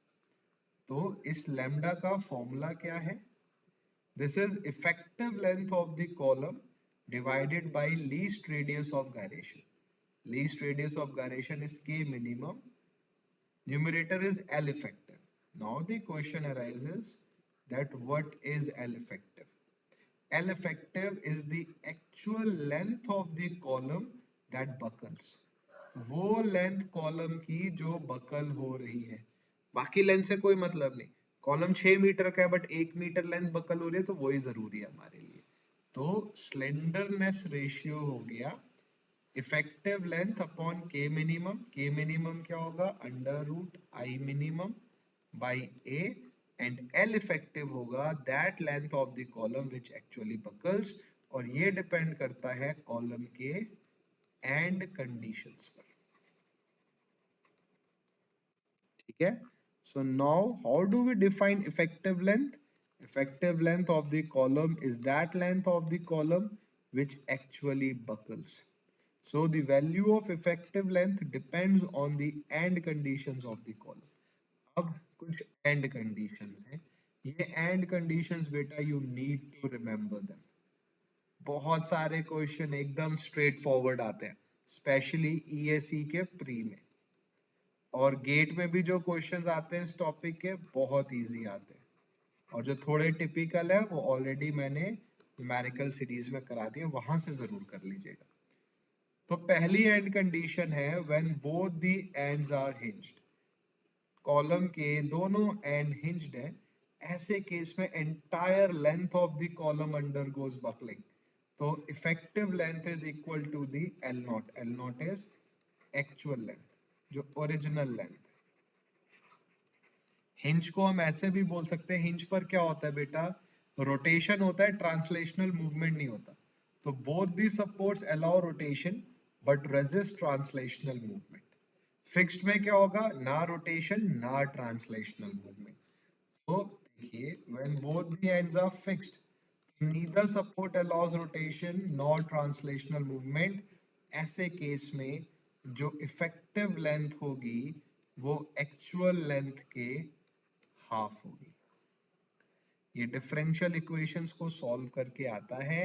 तो इस लैम्डा का फॉर्मूला क्या है? This is effective length of the column divided by least radius of gyration. Least radius of gyration is k minimum, numerator is L effective. Now the question arises that what is L effective? L effective is the actual length of the column that buckles. वो length column की जो buckle हो रही है, बाकी length से कोई मतलब नहीं। कॉलम 6 मीटर का है बट 1 मीटर लेंथ बकल हो रही है, तो वही जरूरी है हमारे लिए। तो स्लेंडरनेस रेशियो हो गया effective length upon K minimum. K minimum क्या होगा? Under root I minimum by A, and L effective होगा that length of the column which actually buckles, और ये डिपेंड करता है कॉलम के एंड कंडीशंस पर। ठीक है, so now how do we define effective length? Effective length of the column is that length of the column which actually buckles. So the value of effective length depends on the end conditions of the column. अब कुछ end conditions हैं, ये end conditions बेटा you need to remember them. बहुत सारे question एकदम straight forward आते हैं, स्पेशली ESE के प्री में, और गेट में भी जो क्वेश्चंस आते हैं इस टॉपिक के बहुत इजी आते हैं, और जो थोड़े टिपिकल है वो ऑलरेडी मैंने न्यूमेरिकल सीरीज में करा दिए, वहां से जरूर कर लीजिएगा। तो पहली एंड कंडीशन है when both the ends are hinged. Column के दोनों एंड हिंज्ड है, ऐसे केस में entire length of the column undergoes buckling. तो effective length is equal to the L nought. L nought is actual length, जो original length. Hinge को हम ऐसे भी बोल सकते हैं, हिंज पर क्या होता है बेटा? रोटेशन होता है, ट्रांसलेशनल मूवमेंट नहीं होता। तो both the supports allow rotation but resist translational movement. Fixed में क्या होगा? ना रोटेशन ना ट्रांसलेशनल मूवमेंट। तो देखिए when both the ends are fixed, neither support allows rotation nor translational movement। ऐसे केस में जो इफेक्टिव लेंथ होगी वो एक्चुअल लेंथ के हाफ होगी। ये डिफरेंशियल इक्वेशंस को सॉल्व करके आता है,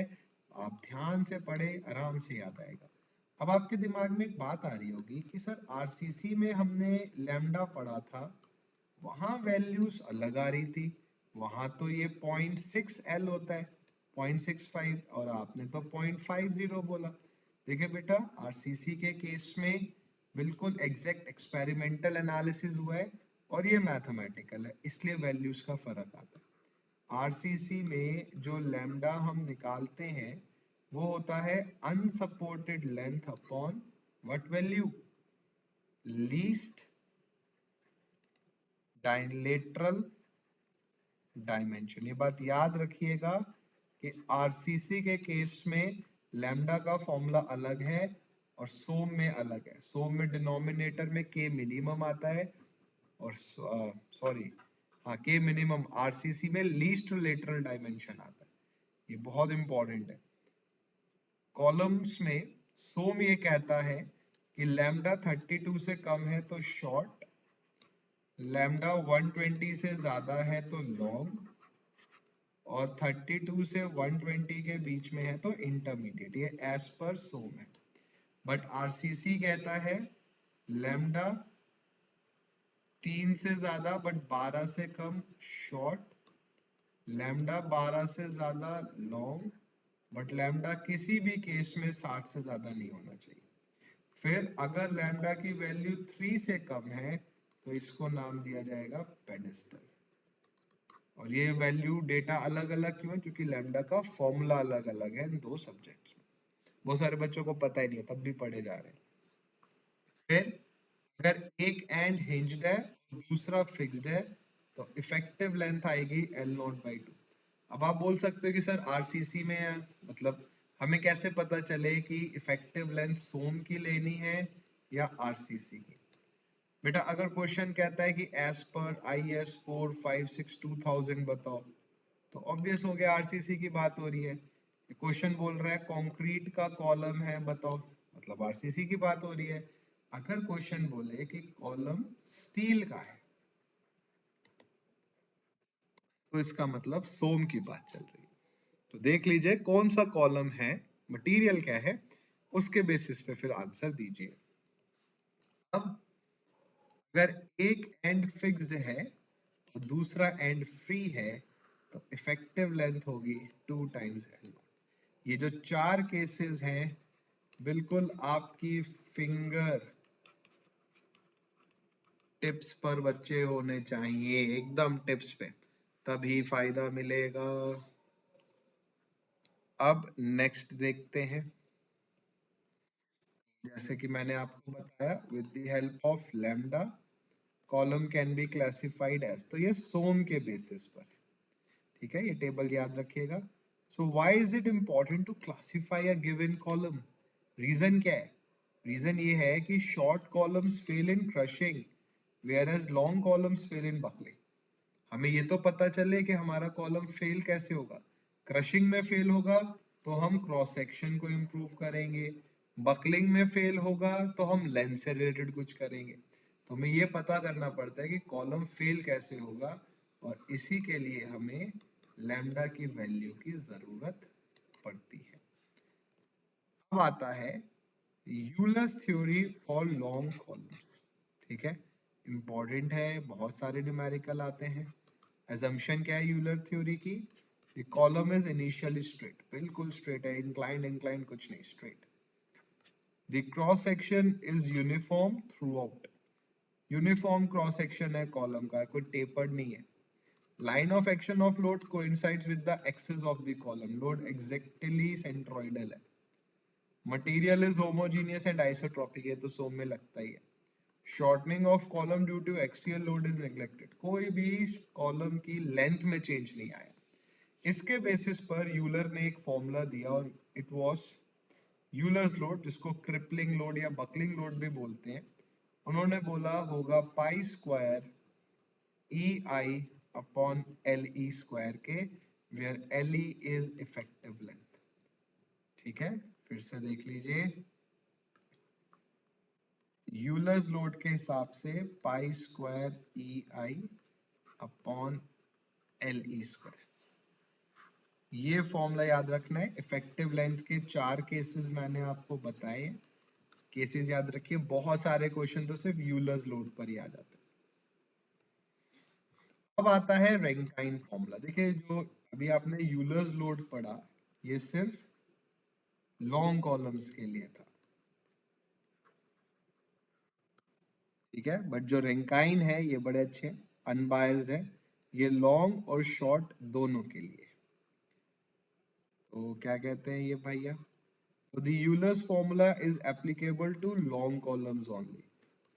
आप ध्यान से पढ़े, आराम से याद आएगा। अब आपके दिमाग में एक बात आ रही होगी कि सर आरसीसी में हमने लैम्डा पढ़ा था, वहां वैल्यूज अलग आ रही थी, वहां तो ये 0.6L होता है, 0.65, और आपने तो 0.50 बोला। देखिए बेटा, आरसीसी के केस में बिल्कुल एग्जैक्ट एक्सपेरिमेंटल एनालिसिस हुआ है और ये मैथमेटिकल है, इसलिए वैल्यूज का फर्क आता है। आरसीसी में जो लैम्डा हम निकालते हैं वो होता है unsupported length upon what value? Least lateral dimension. ये बात याद रखिएगा कि आरसीसी के केस में लैम्डा का फॉर्मूला अलग है और सोम में अलग है। सोम में डिनोमिनेटर में के मिनिमम आता है और सॉरी हाँ के मिनिमम, आरसीसी में लीस्ट लेटरल डायमेंशन आता है। ये बहुत इंपॉर्टेंट है। कॉलम्स में सोम ये कहता है कि लैम्डा 32 से कम है तो शॉर्ट, लैम्डा 120 से ज्यादा है तो लॉन्ग, और 32 से 120 के बीच में है तो इंटरमीडिएट। ये एज पर सोम है। बट आरसीसी कहता है लैम्डा 3 से ज्यादा बट 12 से कम शॉर्ट, लैम्डा 12 से ज्यादा लॉन्ग, बट लैम्डा किसी भी केस में 60 से ज्यादा नहीं होना चाहिए। फिर अगर लैम्डा की वैल्यू 3 से कम है तो इसको नाम दिया जाएगा पेडेस्टल। और ये वैल्यू डेटा अलग अलग क्यों है? क्योंकि लैम्डा का फॉर्मूला अलग अलग है इन दो सब्जेक्ट्स में। बहुत सारे बच्चों को पता ही नहीं है, तब भी पढ़े जा रहे हैं। फिर अगर एक एंड हिंज्ड है दूसरा फिक्स्ड है तो इफेक्टिव लेंथ आएगी L0/2। अब आप बोल सकते हो कि सर आरसीसी में है, मतलब हमें कैसे पता चले कि इफेक्टिव लेंथ सोम की लेनी है या आरसीसी की? बेटा अगर क्वेश्चन कहता है कि एज पर IS 456 2000 बताओ, तो ऑब्वियस हो गया आरसीसी की बात हो रही है। क्वेश्चन बोल रहा है कंक्रीट का कॉलम है बताओ, मतलब आरसीसी की बात हो रही है। अगर क्वेश्चन बोले कि कॉलम स्टील का है तो इसका मतलब सोम की बात चल रही है। तो देख लीजिए कौन सा कॉलम है, मटेरियल क्या है, उसके बेसिस पे फिर आंसर दीजिए। अब अगर एक एंड फिक्स्ड है और दूसरा एंड फ्री है तो इफेक्टिव लेंथ होगी 2 टाइम्स L0। ये जो चार केसेस हैं बिल्कुल आपकी फिंगर टिप्स पर बच्चे होने चाहिए, एकदम टिप्स पे, तभी फायदा मिलेगा। अब नेक्स्ट देखते हैं। जैसे कि मैंने आपको बताया with the help of lambda column can be classified as, तो ये सोम के बेसिस पर है। ठीक है, ये टेबल याद रखिएगा। So why is it important to classify a given column? Reason क्या है? रीजन ये है कि short columns fail in crushing whereas long columns fail in buckling. हमें ये तो पता चले कि हमारा कॉलम फेल कैसे होगा। क्रशिंग में फेल होगा तो हम क्रॉस सेक्शन को इम्प्रूव करेंगे, बकलिंग में फेल होगा तो हम लेंथ से रिलेटेड कुछ करेंगे। तो हमें ये पता करना पड़ता है कि कॉलम फेल कैसे होगा, और इसी के लिए हमें लैम्डा की वैल्यू की जरूरत पड़ती है। अब आता है Euler's theory for long column. ठीक है, इंपॉर्टेंट है, बहुत सारे न्यूमेरिकल आते हैं। assumption क्या है यूलर थ्योरी की? The column is initially straight, बिल्कुल स्ट्रेट है, इंक्लाइंड इंक्लाइंड कुछ नहीं, straight. The cross section is uniform throughout, uniform cross section है कॉलम का, कोई टेपर्ड नहीं है। Line of action of load coincides with the axis of the column, load exactly centroidal है। Material is homogeneous and isotropic, है तो सोम में लगता ही है। Shortening of column due to axial load is neglected, कोई भी कॉलम की लेंथ में चेंज नहीं आया। इसके बेसिस पर यूलर ने एक फॉर्मूला दिया और इट वाज यूलर्स लोड, जिसको क्रिपलिंग लोड या बकलिंग लोड भी बोलते हैं। उन्होंने बोला होगा pi square E I upon L E square के, where L E is effective length. ठीक है, फिर से देख लीजिए। यूलर्स लोड के हिसाब से पाई square E I upon L E square, ये फॉर्मूला याद रखना है। इफेक्टिव लेंथ के चार केसेस मैंने आपको बताए, केसेस याद रखिए, बहुत सारे क्वेश्चन तो सिर्फ यूलर्स लोड पर ही आ जाते हैं। अब आता है रैंकाइन फॉर्मूला। देखिए जो अभी आपने यूलर्स लोड पढ़ा ये सिर्फ लॉन्ग कॉलम्स के लिए था, ठीक है, बट जो रैंकाइन है ये बड़े अच्छे अनबायस्ड है, ये लॉन्ग और शॉर्ट दोनों के लिए। तो क्या कहते हैं ये भैया? So the Euler's formula is applicable to long columns only.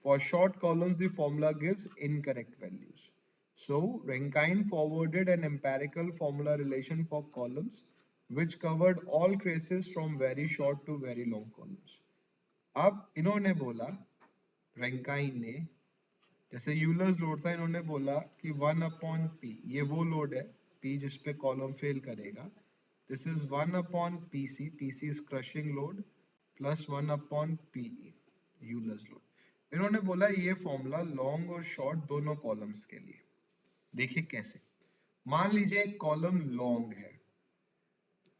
For short columns, the formula gives incorrect values. So Rankine forwarded an empirical formula relation for columns which covered all cases from very short to very long columns. अब इन्होंने बोला, Rankine ने, जैसे Euler's load था, इन्होंने बोला कि 1/p, ये वो लोड है p जिसपे कॉलम फेल करेगा, this is 1/pc, pc is crushing load, plus 1/pe, Euler's load. इन्होंने बोला ये फॉर्मूला लॉन्ग और शॉर्ट दोनों कॉलम्स के लिए। देखिए कैसे, मान लीजिए एक कॉलम लॉन्ग है,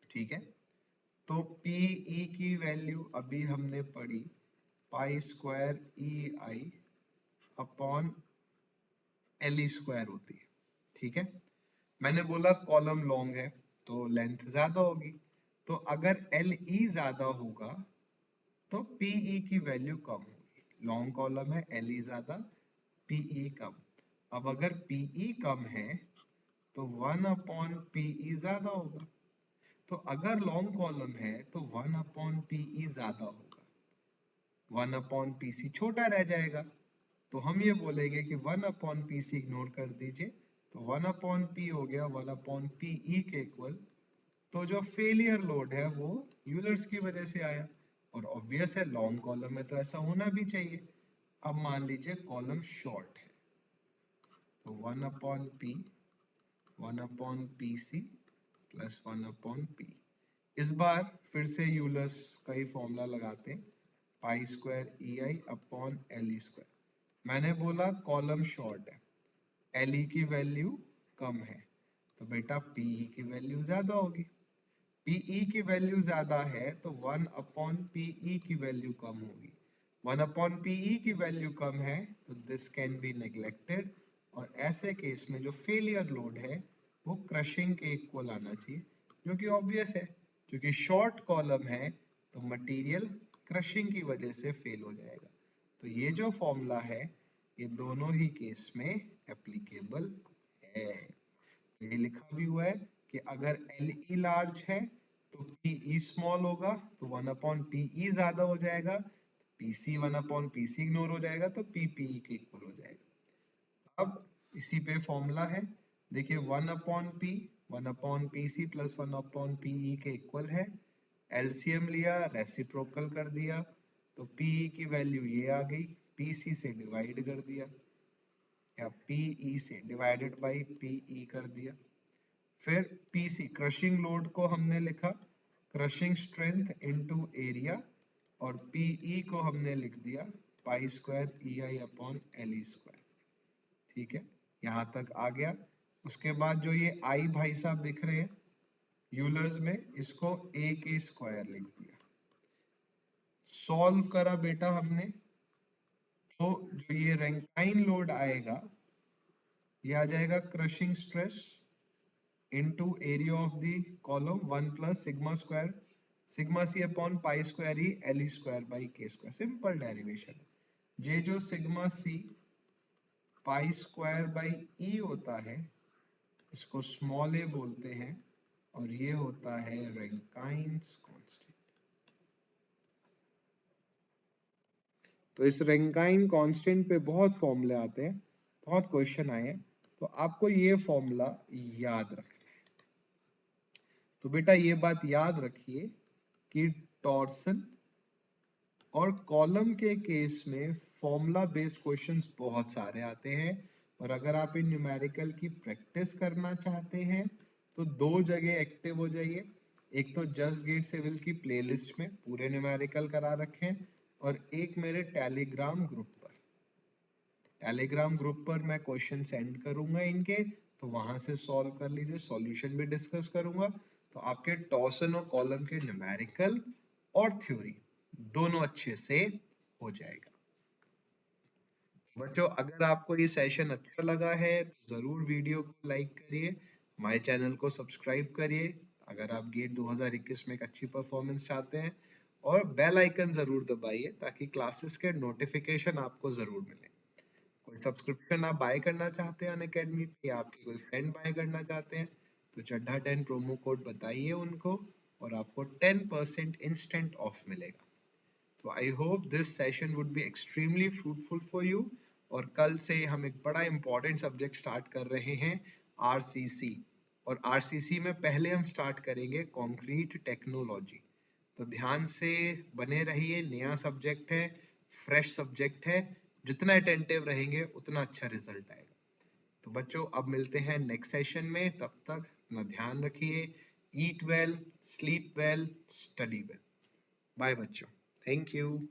ठीक है, तो pe की वैल्यू अभी हमने पढ़ी pi square ei upon L square होती है, ठीक है। मैंने बोला कॉलम लॉन्ग है तो लेंथ ज्यादा होगी, तो अगर एल ई ज्यादा होगा तो पीई की वैल्यू कम होगी। लॉन्ग कॉलम है, एल ई ज्यादा, पीई कम। अब अगर पीई कम है तो 1/पीई ज्यादा होगा, तो अगर लॉन्ग कॉलम है तो 1/पीई ज्यादा होगा, 1/पीसी छोटा रह जाएगा। तो हम ये बोलेंगे कि 1/pc इग्नोर कर दीजिए, तो 1/p हो गया 1/pe के इक्वल। तो जो फेलियर लोड है वो यूलर्स की वजह से आया, और ऑब्वियस है लॉन्ग कॉलम में तो ऐसा होना भी चाहिए। अब मान लीजिए कॉलम शॉर्ट है, तो 1/p 1/pc प्लस 1/p। इस बार फिर से यूलर्स का ही फॉर्मूला लगाते हैं, पाई square E I upon L E square. मैंने बोला कॉलम शॉर्ट है, एल ई की वैल्यू कम है, तो बेटा पीई की वैल्यू ज्यादा होगी। पीई की वैल्यू ज्यादा है तो 1/पीई की वैल्यू कम होगी। 1/पीई की वैल्यू कम है तो दिस कैन बी नेग्लेक्टेड, और ऐसे केस में जो फेलियर लोड है वो क्रशिंग के इक्वल आना चाहिए, जो कि ऑब्वियस है, क्योंकि शॉर्ट कॉलम है तो मटेरियल क्रशिंग की वजह से फेल हो जाएगा। तो ये जो फॉर्मूला है ये दोनों ही केस में एप्लीकेबल है। ये लिखा भी हुआ है कि अगर एल ई लार्ज है तो पी ई स्मॉल होगा, तो 1/पी ज्यादा हो जाएगा, पी सी 1/पी इग्नोर हो जाएगा, तो पी पी के इक्वल हो जाएगा। अब इसी पे फॉर्मूला है, देखिए 1/p 1/pc प्लस 1/pe के इक्वल है। एलसीएम लिया, रेसिप्रोकल कर दिया, तो pe की वैल्यू ये आ गई, pc से डिवाइड कर दिया, या pe से डिवाइडेड बाई pe कर दिया। फिर पीसी क्रशिंग लोड को हमने लिखा क्रशिंग स्ट्रेंथ इनटू एरिया, और पीई को हमने लिख दिया पाई square E I upon L E square, ठीक है, यहां तक आ गया। उसके बाद जो ये आई भाई साहब दिख रहे हैं यूलर्स में, इसको ए के स्क्वायर लिख दिया। सॉल्व करा बेटा हमने, तो जो ये रैंकाइन लोड आएगा ये आ जाएगा crushing stress into area of the column 1 plus sigma c upon pi square e l e square by k square, simple derivation. ये जो sigma c pi square by E होता है इसको स्मॉल ए बोलते हैं, और ये होता है रैंकाइन्स कांस्टेंट। तो इस रैंकाइन कांस्टेंट पे बहुत फॉर्मूले आते हैं, बहुत क्वेश्चन आए हैं, तो आपको ये फॉर्मूला याद रखना है। तो बेटा ये बात याद रखिए कि टॉर्सन और कॉलम के केस में फॉर्मूला बेस्ड क्वेश्चंस बहुत सारे आते हैं, और अगर आप इन न्यूमेरिकल की प्रैक्टिस करना चाहते हैं तो दो जगह एक्टिव हो जाइए। एक तो जस्ट गेट सिविल की प्लेलिस्ट में पूरे न्यूमेरिकल करा रखे हैं, और एक मेरे टेलीग्राम ग्रुप पर, टेलीग्राम ग्रुप पर मैं क्वेश्चन सेंड करूंगा इनके, तो वहां से सॉल्व कर लीजिए, सॉल्यूशन भी डिस्कस करूंगा, तो आपके टॉर्सन और कॉलम के न्यूमेरिकल और थ्योरी दोनों अच्छे से हो जाएगा। बच्चों अगर आपको ये सेशन अच्छा लगा है तो जरूर वीडियो को लाइक करिए, हमारे चैनल को सब्सक्राइब करिए अगर आप गेट 2021 में एक अच्छी परफॉर्मेंस चाहते हैं, और बेल आइकन जरूर दबाइए ताकि क्लासेस के नोटिफिकेशन आपको जरूर मिले। कोई सब्सक्रिप्शन आप बाय करना चाहते हैं अनअकैडमी पे, या आपके कोई फ्रेंड बाय करना चाहते हैं, तो चड्ढा 10 प्रोमो कोड बताइए उनको और आपको 10% इंस्टेंट ऑफ मिलेगा। तो I hope this session would be extremely fruitful for you. और कल से हम एक बड़ा इंपॉर्टेंट सब्जेक्ट स्टार्ट कर रहे हैं, आरसीसी। और आरसीसी में पहले हम स्टार्ट करेंगे कंक्रीट टेक्नोलॉजी। तो ध्यान से बने रहिए, नया सब्जेक्ट है, फ्रेश सब्जेक्ट है। जितना अटेंटिव रहेंगे उतना अच्छा रिजल्ट आएगा। तो बच्चों अब मिलते हैं नेक्स्ट सेशन में, तब तक अपना ध्यान रखिए। Eat well, sleep well, study well. Bye बच्चों, थैंक यू।